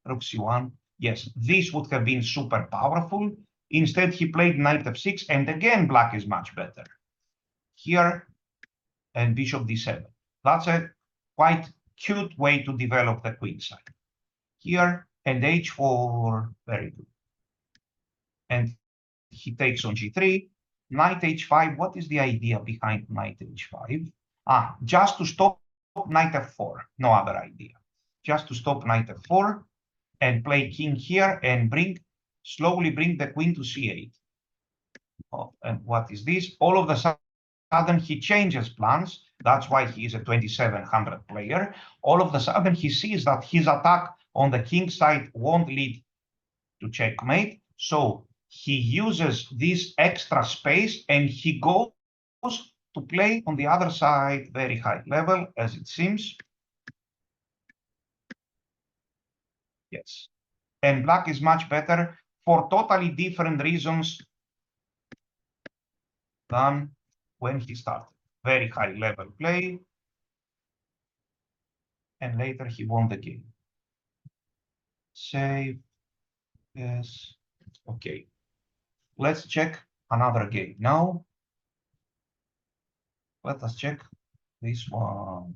Rook c1. Yes, this would have been super powerful. Instead, he played knight f6, and again, black is much better. Here, and bishop d7. That's a quite cute way to develop the queen side. Here, and h4, very good. And he takes on g3, knight h5. What is the idea behind knight h5? Just to stop knight f4, no other idea. Just to stop knight f4 and play king here and slowly bring the queen to c8. Oh, and what is this? All of a sudden he changes plans. That's why he is a 2700 player. All of a sudden he sees that his attack on the king side won't lead to checkmate. So he uses this extra space and he goes to play on the other side, very high level, as it seems. Yes. And black is much better for totally different reasons than when he started. Very high level play. And later he won the game. Save. Yes. Okay. Let's check another game now. Let us check this one.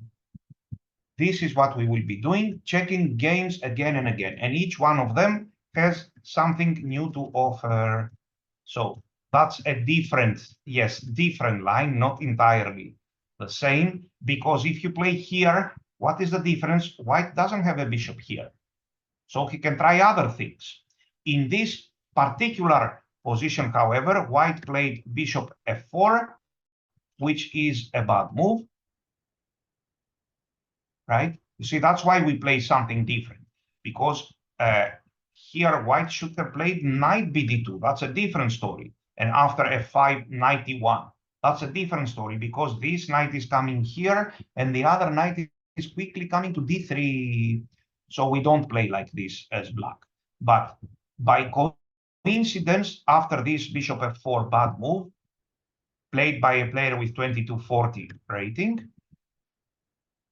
This is what we will be doing, checking games again and again. And each one of them has something new to offer. So that's a different line, not entirely the same. Because if you play here, what is the difference? White doesn't have a bishop here. So he can try other things. In this particular position, however, white played bishop f4, which is a bad move, right? You see, that's why we play something different, because here white should have played knight bd2. That's a different story. And after f5, knight e1. That's a different story, because this knight is coming here, and the other knight is quickly coming to d3. So we don't play like this as black. But by coincidence, after this bishop f4 bad move, played by a player with 2240 rating,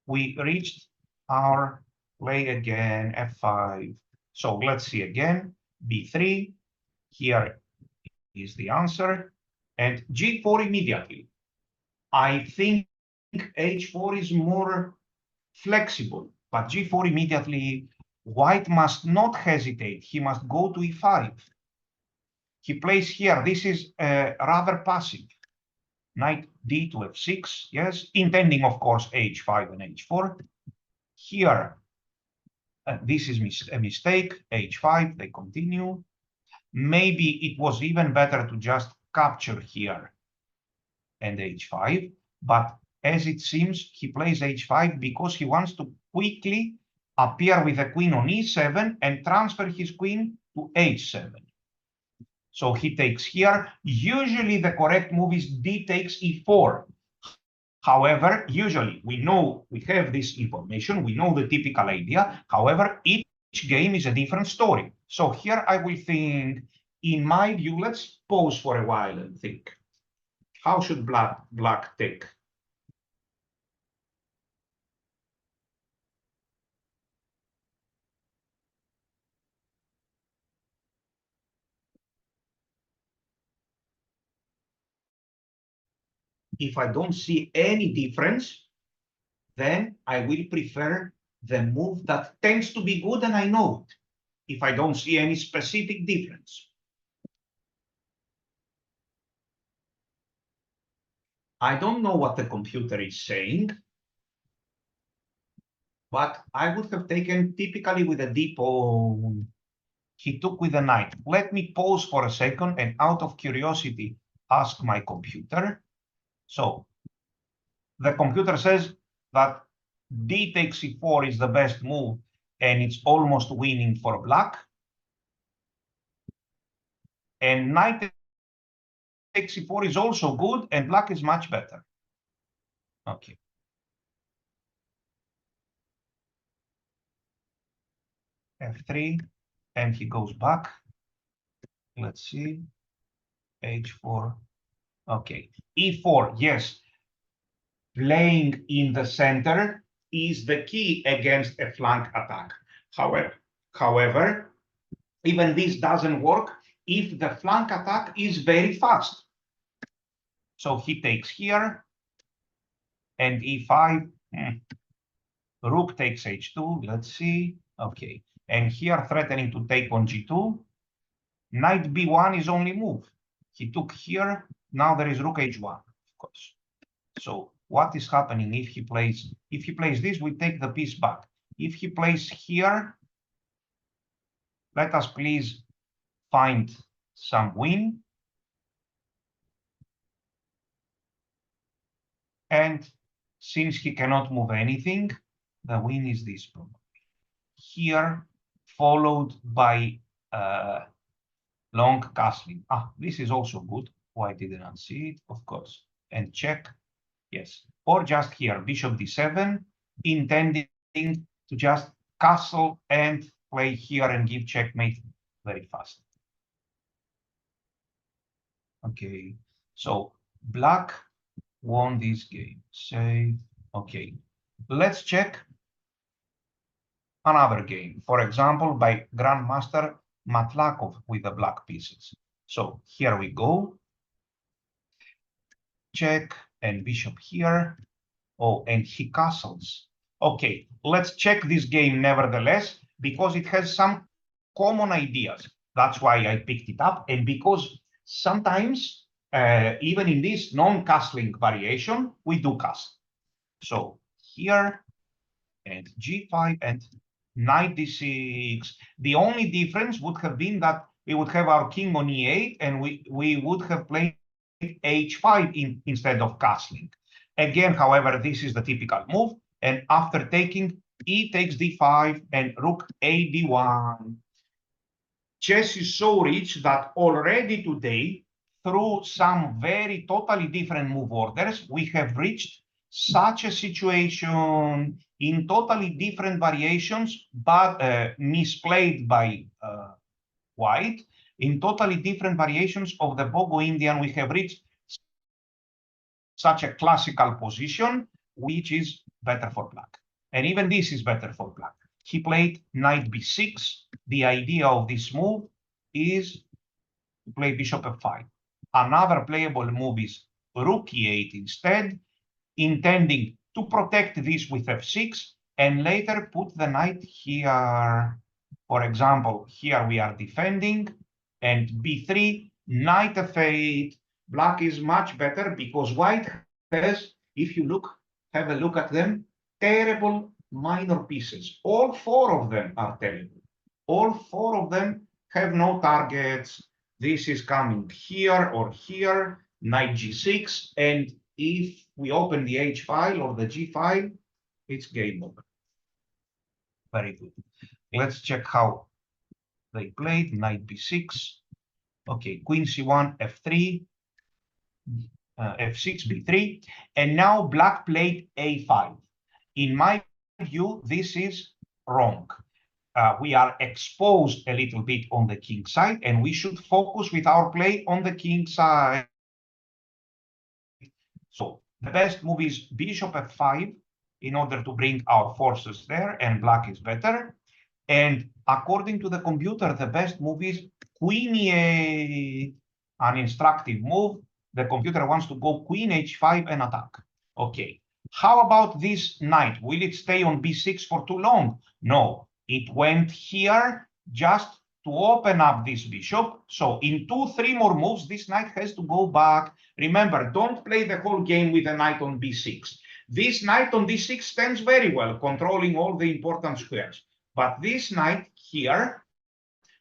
we reached our play again, f5. So let's see again, b3. Here is the answer. And g4 immediately. I think h4 is more flexible, but g4 immediately. White must not hesitate. He must go to e5. He plays here. This is rather passive. Knight d to f6, yes, intending, of course, h5 and h4. Here, this is a mistake, h5, they continue. Maybe it was even better to just capture here and h5, but as it seems, he plays h5 because he wants to quickly appear with the queen on e7 and transfer his queen to h7. So he takes here. Usually the correct move is d takes e4. However, usually we have this information, we know the typical idea. However, it game is a different story. So here I will think, in my view, let's pause for a while and think. How should black take? If I don't see any difference, then I will prefer the move that tends to be good and I know it, if I don't see any specific difference. I don't know what the computer is saying, but I would have taken typically with a d pawn. He took with a knight. Let me pause for a second and out of curiosity, ask my computer. So the computer says that d takes c4 is the best move and it's almost winning for black. And knight takes c4 is also good and black is much better. Okay. F3, and he goes back. Let's see. H4. Okay. E4, yes. Playing in the center is the key against a flank attack. However, even this doesn't work if the flank attack is very fast. So he takes here, and e5. Rook takes h2. Let's see. Okay. And here threatening to take on g2. Knight b1 is only move. He took here. Now there is rook h1, of course. So what is happening if he plays this, we take the piece back. If he plays here, let us please find some win. And since he cannot move anything, the win is this probably. Here, followed by long castling. This is also good. Why didn't I see it? Of course. And check. Yes. Or just here, bishop d7, intending to just castle and play here and give checkmate very fast. Okay. So black won this game. Say, okay. Let's check another game. For example, by Grandmaster Matlakov with the black pieces. So here we go. Check and bishop here. Oh, and he castles. Okay, let's check this game nevertheless, because it has some common ideas. That's why I picked it up. And because sometimes, even in this non-castling variation, we do cast. So here, and g5 and knight d6. The only difference would have been that we would have our king on e8, and we would have played h5 instead of castling. Again, however, this is the typical move. And after taking, e takes d5 and rook a d1. Chess is so rich that already today, through some very totally different move orders, we have reached such a situation in totally different variations, but misplayed by white. In totally different variations of the Bogo Indian, we have reached such a classical position, which is better for black. And even this is better for black. He played knight b6. The idea of this move is to play bishop f5. Another playable move is rook e8 instead, intending to protect this with f6 and later put the knight here. For example, here we are defending, and b3, knight f8. Black is much better because white has, if you have a look at them, terrible minor pieces. All four of them are terrible. All four of them have no targets. This is coming here or here, knight g6, and if we open the H file or the G file, it's game over. Very good. Let's check how they played. Knight b6. Okay, queen c1, f3, f6, b3. And now black played a5. In my view, this is wrong. we are exposed a little bit on the king side, and we should focus with our play on the king side. So the best move is bishop f5 in order to bring our forces there, and black is better. And according to the computer, the best move is queen e8, an instructive move. The computer wants to go queen h5 and attack. Okay, how about this knight? Will it stay on b6 for too long? No, it went here just to open up this bishop. So in 2-3 more moves, this knight has to go back. Remember, don't play the whole game with a knight on b6. This knight on d6 stands very well, controlling all the important squares. But this knight here,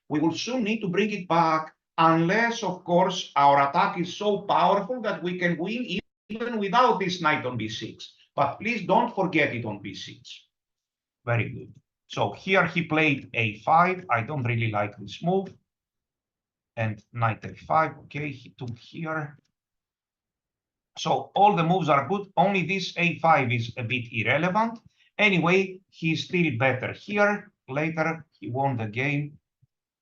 we will soon need to bring it back, unless, of course, our attack is so powerful that we can win even without this knight on b6. But please don't forget it on b6. Very good. So here he played a5. I don't really like this move. And knight a5. Okay, he took here. So all the moves are good. Only this a5 is a bit irrelevant. Anyway, he's still better here. Later, he won the game.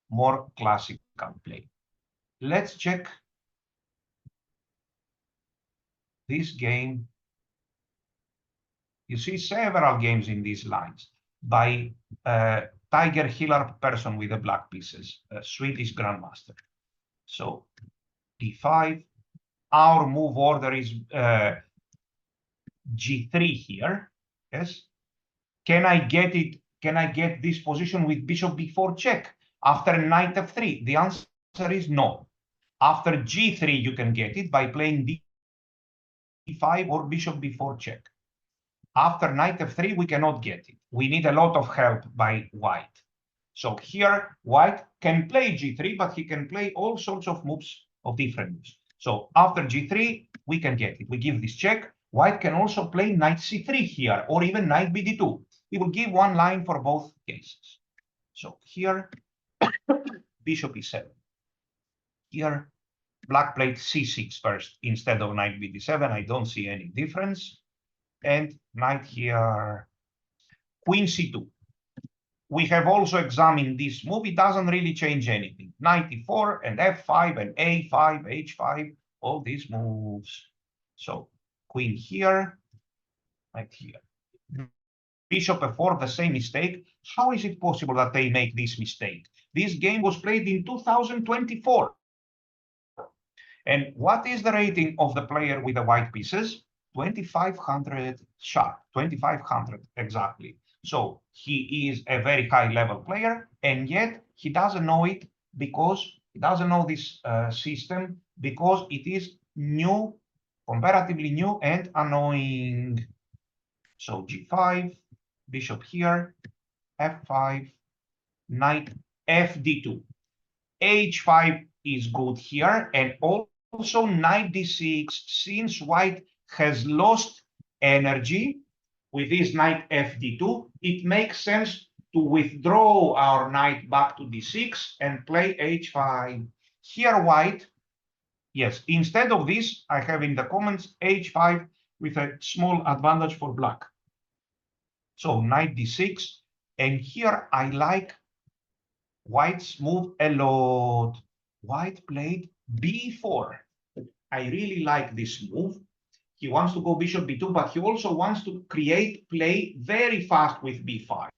More classical play. Let's check this game. You see several games in these lines by Tiger Hiller person with the black pieces, a Swedish grandmaster. So d5. Our move order is g3 here. Yes. Can I get it? Can I get this position with bishop b4 check after knight f3? The answer is no. After g3, you can get it by playing d5 or bishop b4 check. After knight f3, we cannot get it. We need a lot of help by white. So here, white can play g3, but he can play all sorts of moves, of different moves. So after g3, we can get it. We give this check. White can also play knight c3 here, or even knight bd2. We will give one line for both cases. So here, bishop e7. Here, black played c6 first instead of knight bd7. I don't see any difference. And knight here, queen c2. We have also examined this move. It doesn't really change anything. Knight e4 and f5 and a5, h5, all these moves. So queen here, knight here. Bishop f4, the same mistake. How is it possible that they make this mistake? This game was played in 2024. And what is the rating of the player with the white pieces? 2500 sharp, 2500 exactly. So he is a very high level player, and yet he doesn't know it because he doesn't know this system, because it is new, comparatively new and annoying. So g5, bishop here, f5, knight fd2. h5 is good here, and also knight d6, since white has lost energy with this knight fd2, it makes sense to withdraw our knight back to d6 and play h5. Here white, yes, instead of this, I have in the comments h5 with a small advantage for black. So knight d6, and here I like white's move a lot. White played b4. I really like this move. He wants to go bishop b2, but he also wants to create play very fast with b5.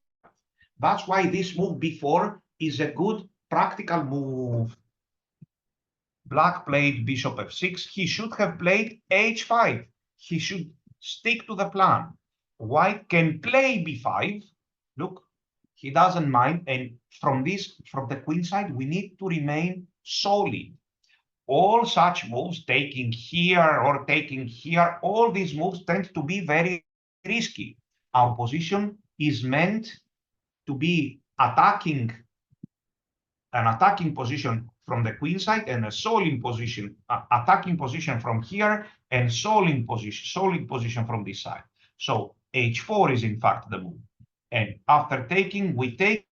That's why this move b4 is a good practical move. Black played bishop f6. He should have played h5. He should stick to the plan. White can play b5. Look, he doesn't mind. And from the queen side, we need to remain solid. All such moves, taking here or taking here, all these moves tend to be very risky. Our position is meant to be an attacking position from the queen side, and a solid position, attacking position from here, and solid position from this side. So h4 is in fact the move. And after taking, we take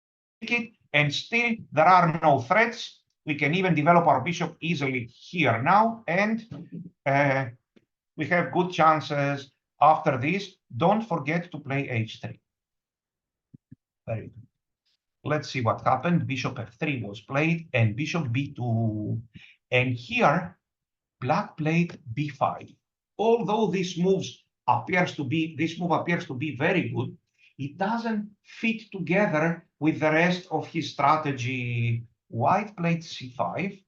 it, and still there are no threats. We can even develop our bishop easily here now, and we have good chances after this. Don't forget to play h3. Very good. Let's see what happened. Bishop f3 was played and bishop b2. And here, black played b5. Although this move appears to be very good, it doesn't fit together with the rest of his strategy. White played c5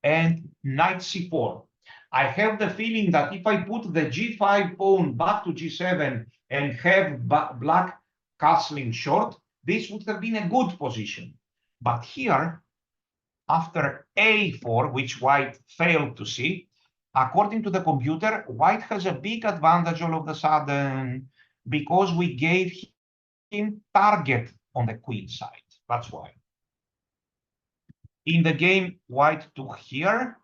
and knight c4. I have the feeling that if I put the g5 pawn back to g7 and have black castling short, this would have been a good position. But here, after a4, which white failed to see, according to the computer, white has a big advantage all of a sudden because we gave him target on the queen side. That's why. In the game, white took here,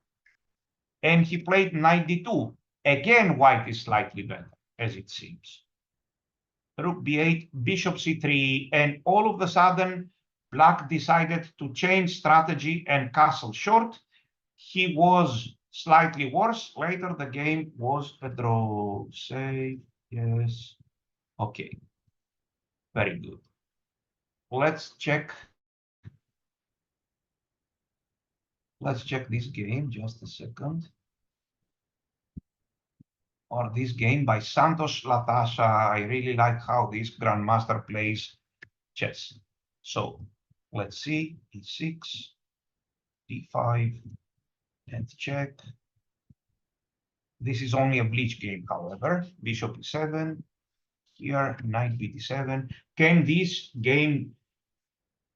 and he played knight d2. Again, white is slightly better, as it seems. Rook b8, bishop c3, and all of a sudden, black decided to change strategy and castle short. He was slightly worse. Later, the game was a draw. Save, yes. Okay, very good. Let's check. Let's check this game, just a second. Or this game by Santos Latasha. I really like how this grandmaster plays chess. So let's see, e6, d5, and check. This is only a bleach game, however. Bishop e7, here, knight b7. Can this game,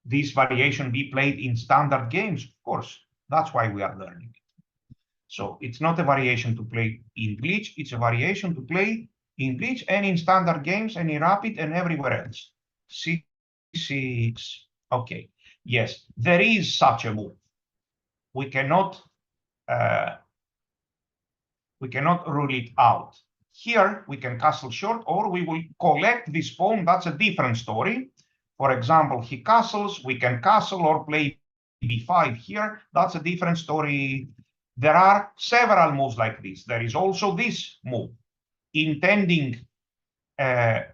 this variation be played in standard games? Of course, that's why we are learning it. So it's not a variation to play in bleach, it's a variation to play in bleach and in standard games and in rapid and everywhere else. c6, okay. Yes, there is such a move. We cannot rule it out. Here, we can castle short, or we will collect this pawn. That's a different story. For example, he castles, we can castle or play b5 here. That's a different story. There are several moves like this. There is also this move, intending to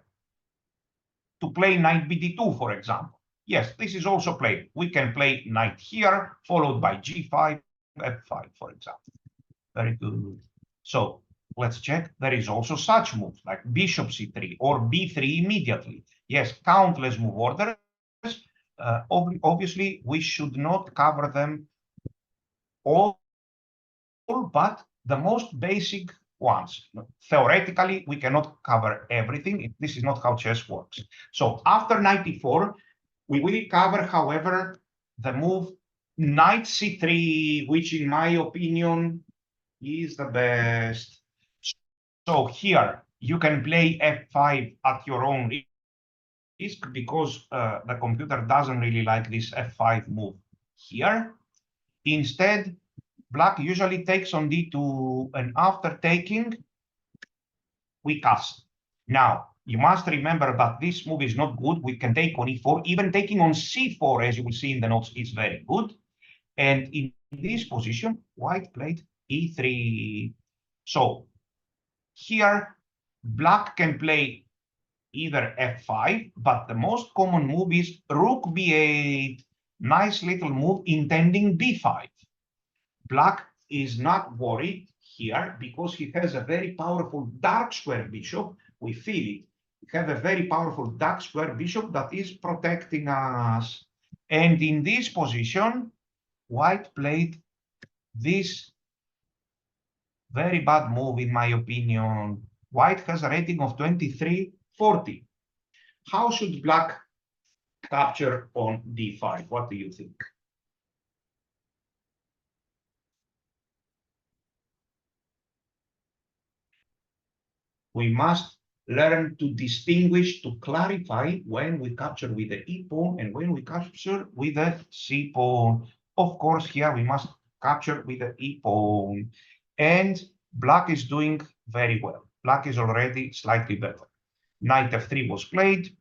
play knight bd2, for example. Yes, this is also played. We can play knight here, followed by g5, f5, for example. Very good. So let's check. There is also such moves like bishop c3 or b3 immediately. Yes, countless move orders. Obviously, we should not cover them all, but the most basic ones. Theoretically, we cannot cover everything. This is not how chess works. So after 94, we will cover, however, the move knight c3, which in my opinion is the best. So here you can play f5 at your own risk because the computer doesn't really like this f5 move here. Instead, black usually takes on d2, and after taking, we castle. Now, you must remember that this move is not good. We can take on e4. Even taking on c4, as you will see in the notes, is very good. And in this position, white played e3. So here, black can play either f5, but the most common move is rook b8. Nice little move intending b5. Black is not worried here because he has a very powerful dark square bishop. We feel it. We have a very powerful dark square bishop that is protecting us. And in this position, white played this very bad move, in my opinion. White has a rating of 2340. How should black capture on d5? What do you think? We must learn to distinguish, to clarify when we capture with the e pawn and when we capture with the c pawn. Of course, here we must capture with the e pawn. And black is doing very well. Black is already slightly better. Knight f3 was played.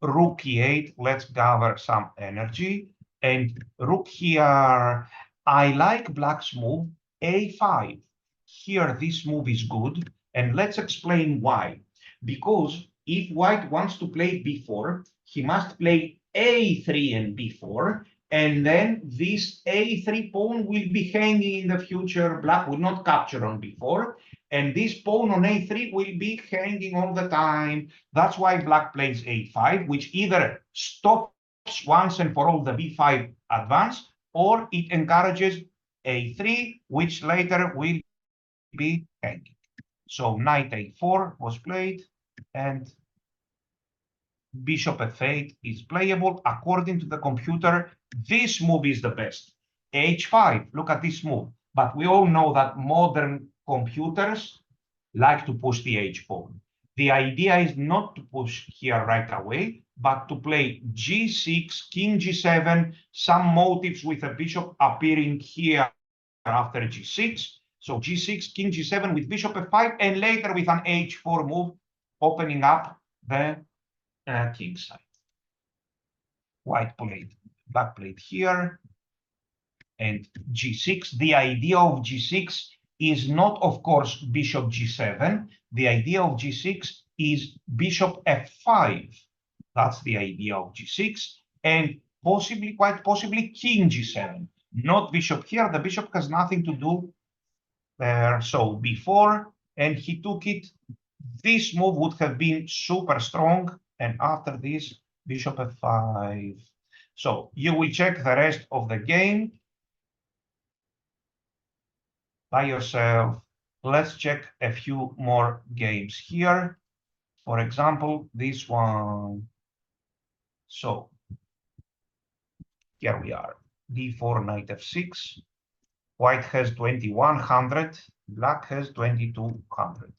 Rook e8, let's gather some energy. And rook here, I like black's move, a5. Here, this move is good. And let's explain why. Because if white wants to play b4, he must play a3 and b4, and then this a3 pawn will be hanging in the future. Black will not capture on b4, and this pawn on a3 will be hanging all the time. That's why black plays a5, which either stops once and for all the b5 advance, or it encourages a3, which later will be hanging. So knight a4 was played, and bishop f8 is playable. According to the computer, this move is the best. h5, look at this move. But we all know that modern computers like to push the h-pawn. The idea is not to push here right away, but to play g6, king g7, some motifs with a bishop appearing here after g6. So g6, king g7 with bishop f5, and later with an h4 move, opening up the king side. White played, black played here, and g6. The idea of g6 is not, of course, bishop g7. The idea of g6 is bishop f5. That's the idea of g6, and possibly, quite possibly, king g7. Not bishop here. The bishop has nothing to do there. So before, and he took it. This move would have been super strong, and after this, bishop f5. So you will check the rest of the game by yourself. Let's check a few more games here. For example, this one. So here we are, d4, knight f6. White has 2100, black has 2200.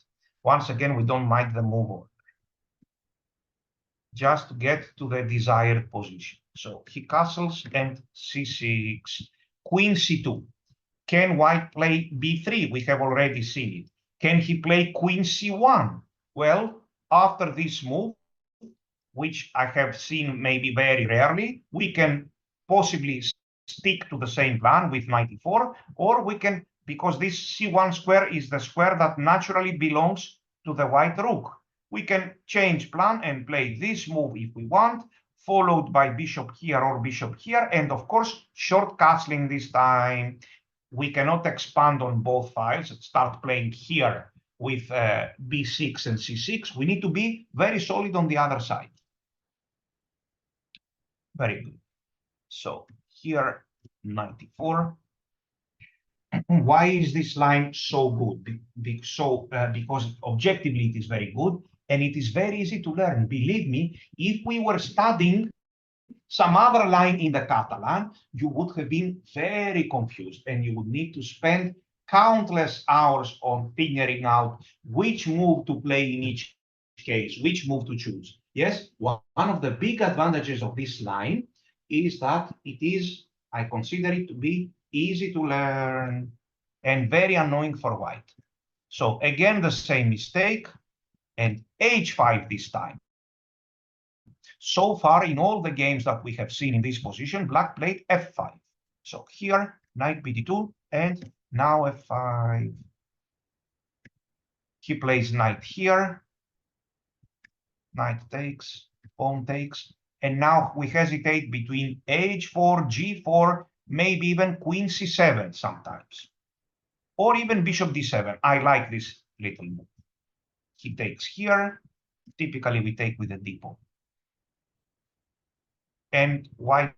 Once again, we don't mind the move order, just to get to the desired position. So he castles and c6, queen c2. Can white play b3? We have already seen it. Can he play queen c1? Well, after this move, which I have seen maybe very rarely, we can possibly stick to the same plan with knight e4, or we can, because this c1 square is the square that naturally belongs to the white rook, we can change plan and play this move if we want, followed by bishop here or bishop here, and of course, short castling this time. We cannot expand on both files and start playing here with b6 and c6. We need to be very solid on the other side. Very good. So here, 94. Why is this line so good? Because objectively it is very good, and it is very easy to learn. Believe me, if we were studying some other line in the Catalan, you would have been very confused, and you would need to spend countless hours on figuring out which move to play in each case, which move to choose. Yes, one of the big advantages of this line is that it is, I consider it to be easy to learn and very annoying for white. So again, the same mistake, and h5 this time. So far, in all the games that we have seen in this position, black played f5. So here, knight bd2, and now f5. He plays knight here. Knight takes, pawn takes. And now we hesitate between h4, g4, maybe even queen c7 sometimes. Or even bishop d7. I like this little move. He takes here. Typically, we take with a d pawn. And white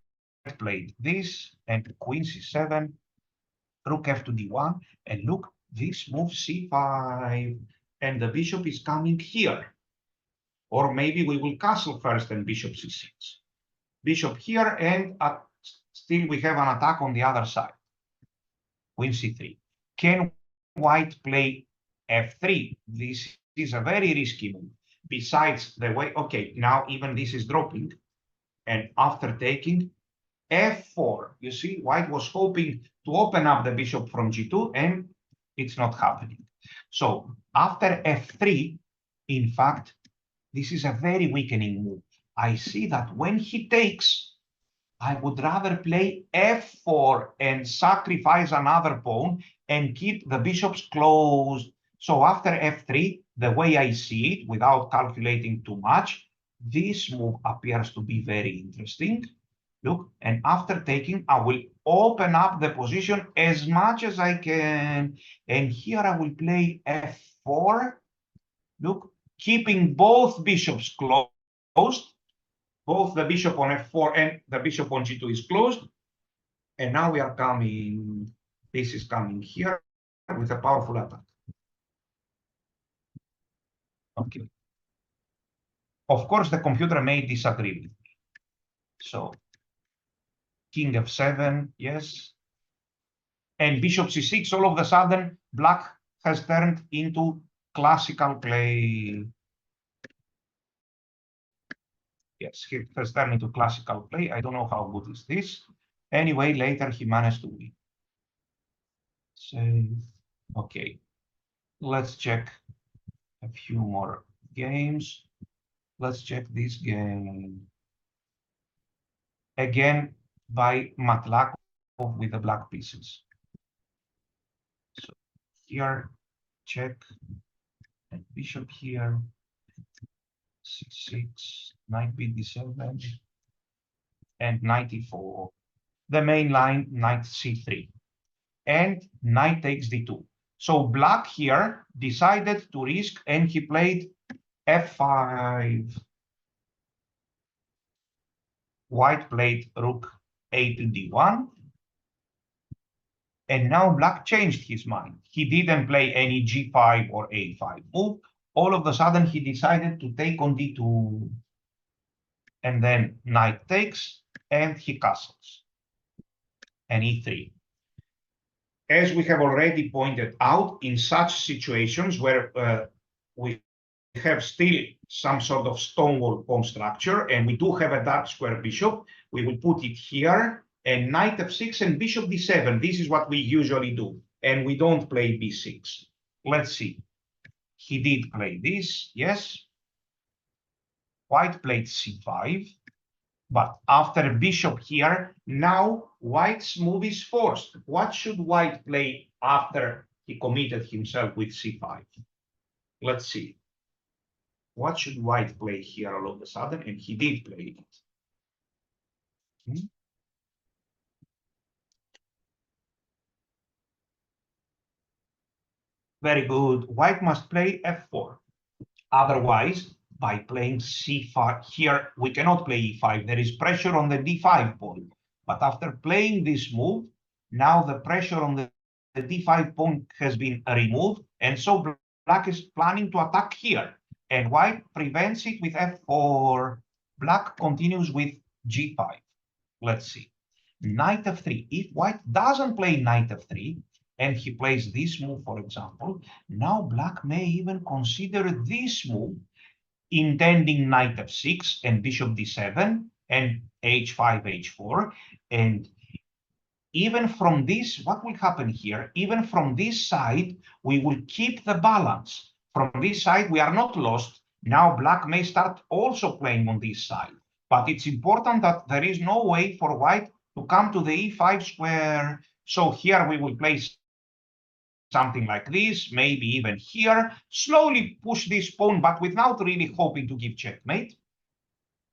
played this, and queen c7, rook f to d1, and look, this move c5, and the bishop is coming here. Or maybe we will castle first and bishop c6. Bishop here, and still we have an attack on the other side. Queen c3. Can white play f3? This is a very risky move. Besides the way, okay, now even this is dropping. And after taking f4, you see, white was hoping to open up the bishop from g2, and it's not happening. So after f3, in fact, this is a very weakening move. I see that when he takes, I would rather play f4 and sacrifice another pawn and keep the bishops closed. So after f3, the way I see it, without calculating too much, this move appears to be very interesting. Look, and after taking, I will open up the position as much as I can. And here I will play f4. Look, keeping both bishops closed. Both the bishop on f4 and the bishop on g2 is closed. And now we are coming, this is coming here with a powerful attack. Okay. Of course, the computer may disagree with me. So, king f7, yes. And bishop c6, all of a sudden, black has turned into classical play. Yes, he has turned into classical play. I don't know how good is this. Anyway, later he managed to win. Save. Okay. Let's check a few more games. Let's check this game. Again, by Matlakov with the black pieces. So here, check, and bishop here, c6, knight b7, and knight e4. The main line, knight c3, and knight takes d2. So black here decided to risk, and he played f5. White played rook a to d1. And now black changed his mind. He didn't play any g5 or a5 move. All of a sudden, he decided to take on d2. And then knight takes, and he castles. And e3. As we have already pointed out, in such situations where we have still some sort of stonewall pawn structure, and we do have a dark square bishop, we will put it here, and knight f6 and bishop d7. This is what we usually do, and we don't play b6. Let's see. He did play this, yes. White played c5, but after bishop here, now white's move is forced. What should white play after he committed himself with c5? Let's see. What should white play here all of a sudden? And he did play it. Very good. White must play f4. Otherwise, by playing c5, here we cannot play e5. There is pressure on the d5 pawn. But after playing this move, now the pressure on the d5 pawn has been removed. And so black is planning to attack here. And white prevents it with f4. Black continues with g5. Let's see. Knight f3. If white doesn't play knight f3, and he plays this move, for example, now black may even consider this move, intending knight f6 and bishop d7 and h5, h4. And even from this, what will happen here? Even from this side, we will keep the balance. From this side, we are not lost. Now black may start also playing on this side. But it's important that there is no way for white to come to the e5 square. So here we will place something like this, maybe even here, slowly push this pawn, but without really hoping to give checkmate.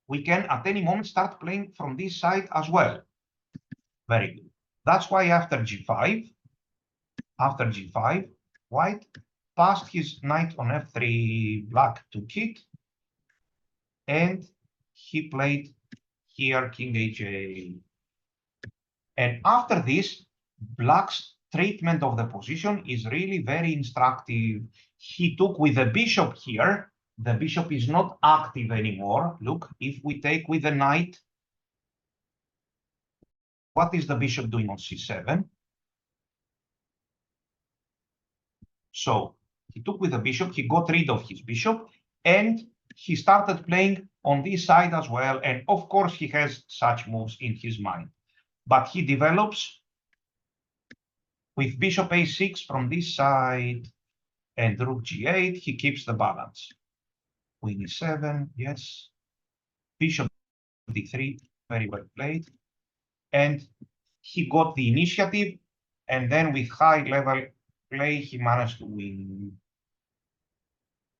We can at any moment start playing from this side as well. Very good. That's why after g5, white passed his knight on f3, black took it, and he played here king h8. And after this, black's treatment of the position is really very instructive. He took with the bishop here. The bishop is not active anymore. Look, if we take with the knight, what is the bishop doing on c7? So he took with the bishop, he got rid of his bishop, and he started playing on this side as well. And of course, he has such moves in his mind. But he develops with bishop a6 from this side and rook g8, he keeps the balance. Queen e7, yes. Bishop d3, very well played. And he got the initiative, and then with high level play, he managed to win.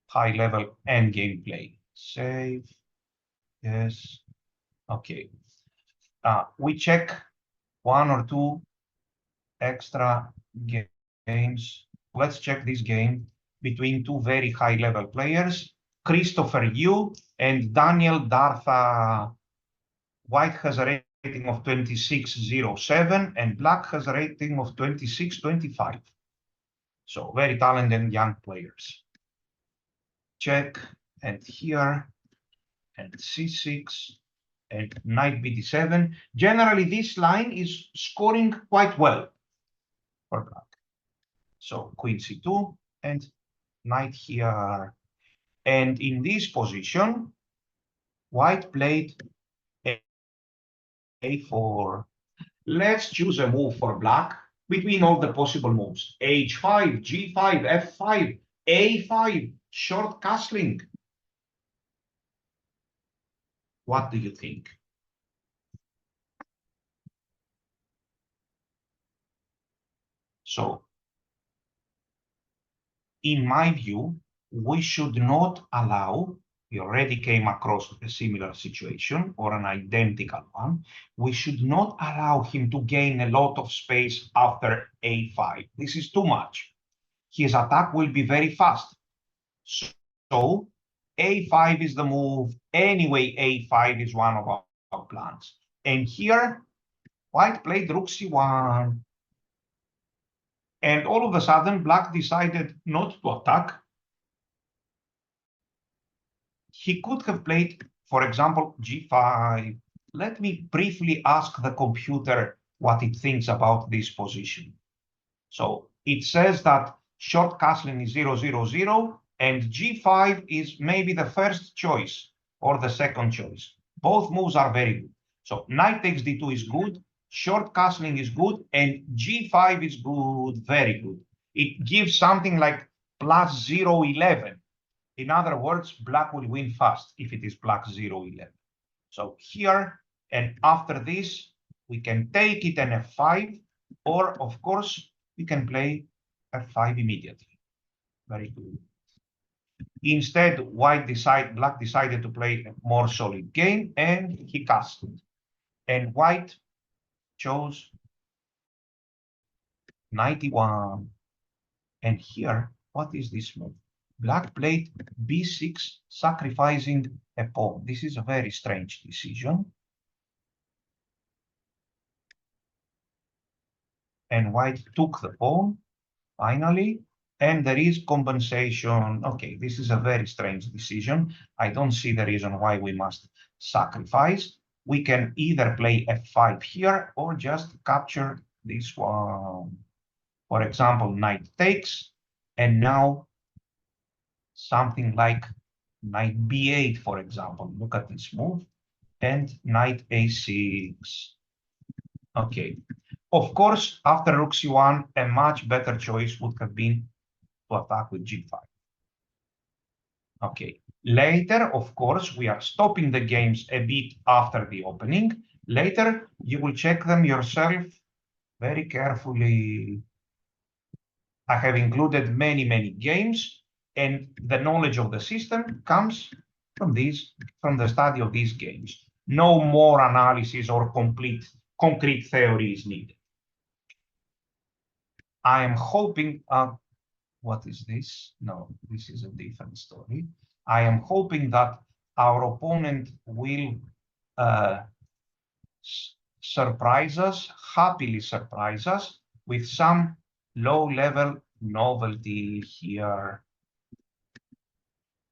High level endgame play. Save. Yes. Okay. We check one or two extra games. Let's check this game between two very high-level players, Christopher Yu and Daniel Dartha. White has a rating of 26.07 and black has a rating of 26.25. So very talented young players. Check, and here, and c6, and knight bd7. Generally, this line is scoring quite well for black. So queen c2 and knight here. And in this position, white played a4. Let's choose a move for black between all the possible moves. h5, g5, f5, a5, short castling. What do you think? So, in my view, we should not allow, we already came across a similar situation or an identical one, we should not allow him to gain a lot of space after a5. This is too much. His attack will be very fast. So a5 is the move. Anyway, a5 is one of our plans. And here, white played rook c1. And all of a sudden, black decided not to attack. He could have played, for example, g5. Let me briefly ask the computer what it thinks about this position. So it says that short castling is 0-0-0, and g5 is maybe the first choice or the second choice. Both moves are very good. So knight takes d2 is good, short castling is good, and g5 is good, very good. It gives something like plus 0-11. In other words, black will win fast if it is black 0-11. So here, and after this, we can take it an f5, or of course, we can play f5 immediately. Very good. Instead, black decided to play a more solid game, and he castled. And white chose knight e1. And here, what is this move? Black played b6, sacrificing a pawn. This is a very strange decision. And white took the pawn, finally, and there is compensation. Okay, this is a very strange decision. I don't see the reason why we must sacrifice. We can either play f5 here or just capture this one. For example, knight takes, and now something like knight b8, for example. Look at this move, and knight a6. Okay. Of course, after rook c1, a much better choice would have been to attack with g5. Okay. Later, of course, we are stopping the games a bit after the opening. Later, you will check them yourself very carefully. I have included many, many games, and the knowledge of the system comes from the study of these games. No more analysis or concrete theory is needed. I am hoping, what is this? No, this is a different story. I am hoping that our opponent will surprise us, happily surprise us with some low-level novelty here.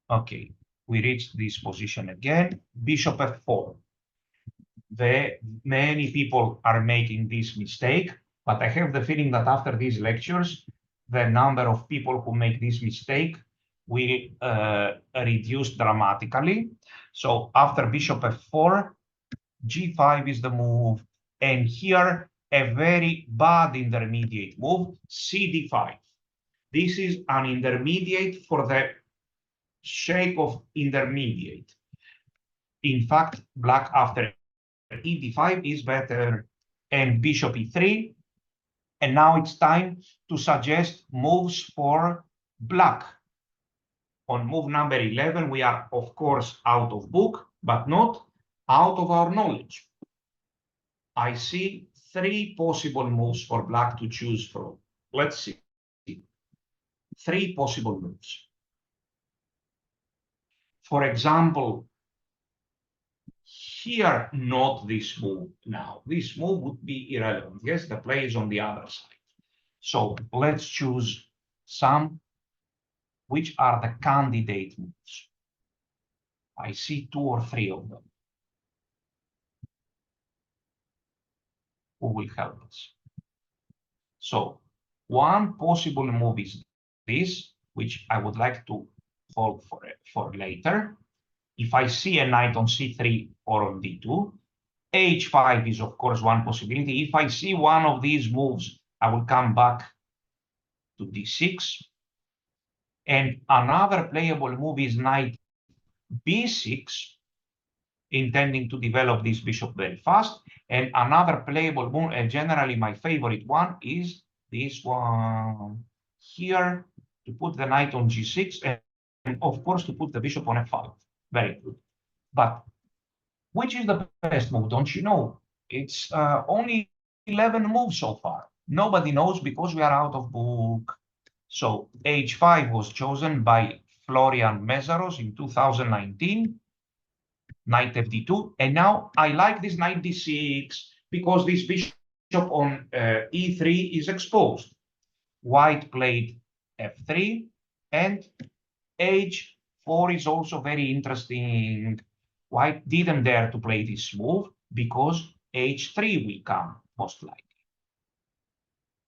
Okay, we reached this position again. Bishop f4. Many people are making this mistake, but I have the feeling that after these lectures, the number of people who make this mistake will reduce dramatically. So after bishop f4, g5 is the move, and here a very bad intermediate move, cd5. This is an intermediate for the sake of intermediate. In fact, black after ed5 is better, and bishop e3. And now it's time to suggest moves for black. On move number 11, we are, of course, out of book. but not out of our knowledge. I see 3 possible moves for black to choose from. Let's see. 3 possible moves. For example, here, not this move now. This move would be irrelevant. Yes, the play is on the other side. So let's choose some which are the candidate moves. I see 2 or 3 of them. Who will help us? So one possible move is this, which I would like to hold for later. If I see a knight on c3 or on d2, h5 is, of course, one possibility. If I see one of these moves, I will come back to d6. And another playable move is knight b6, intending to develop this bishop very fast. And another playable move, and generally my favorite one, is this one here, to put the knight on g6, and of course to put the bishop on f5. Very good. But which is the best move? Don't you know? It's only 11 moves so far. Nobody knows because we are out of book. So h5 was chosen by Florian Mezaros in 2019, knight fd2. And now I like this knight d6 because this bishop on e3 is exposed. White played f3, and h4 is also very interesting. White didn't dare to play this move because h3 will come, most likely.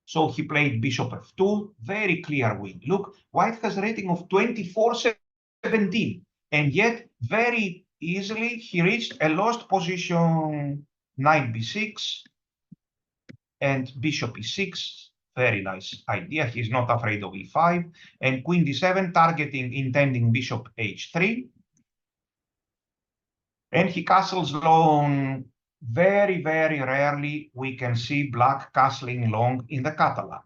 So he played bishop f2, very clear win. Look, White has a rating of 24-17, and yet very easily he reached a lost position, knight b6 and bishop e6. Very nice idea. He's not afraid of e5, and queen d7, targeting, intending bishop h3. And he castles long. Very, very rarely we can see black castling long in the Catalan.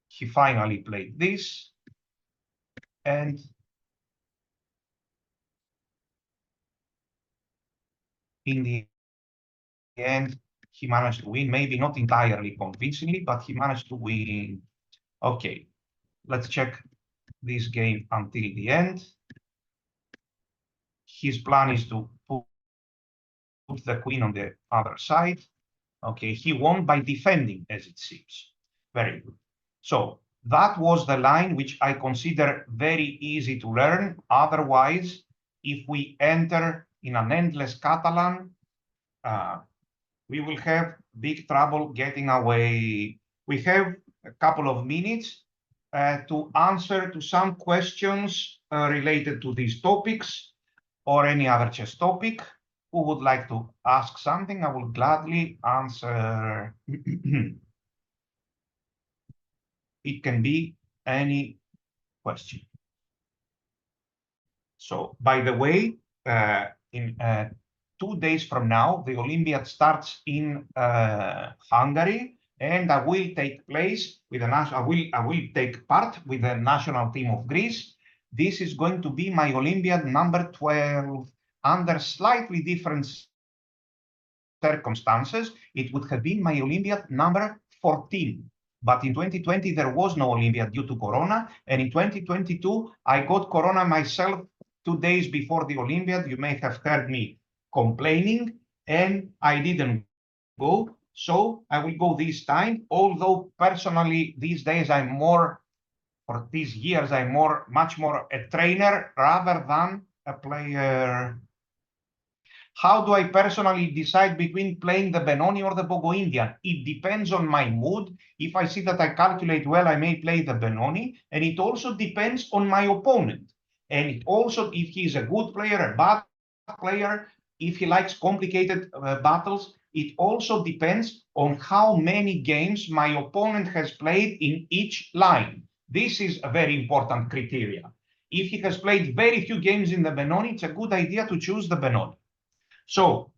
He finally played this, and in the end, he managed to win. Maybe not entirely convincingly, but he managed to win. Okay, let's check this game until the end. His plan is to put the queen on the other side. Okay, he won by defending, as it seems. Very good. So that was the line which I consider very easy to learn. Otherwise, if we enter in an endless Catalan, we will have big trouble getting away. We have a couple of minutes to answer to some questions related to these topics or any other chess topic. Who would like to ask something? I will gladly answer. It can be any question. So, by the way, in 2 days from now, the Olympiad starts in Hungary, and I will take place with I will take part with the national team of Greece. This is going to be my Olympiad number 12 under slightly different circumstances. It would have been my Olympiad number 14. But in 2020, there was no Olympiad due to Corona. And in 2022, I got Corona myself 2 days before the Olympiad. You may have heard me complaining, and I didn't go. So I will go this time. Although personally, these days, for these years, I'm much more a trainer rather than a player. How do I personally decide between playing the Benoni or the Bogo Indian? It depends on my mood. If I see that I calculate well, I may play the Benoni. And it also depends on my opponent. And it also, if he's a good player, a bad player, if he likes complicated battles, it also depends on how many games my opponent has played in each line. This is a very important criteria. If he has played very few games in the Benoni, it's a good idea to choose the Benoni. So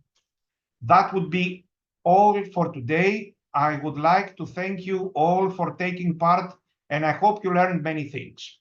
that would be all for today. I would like to thank you all for taking part, and I hope you learned many things.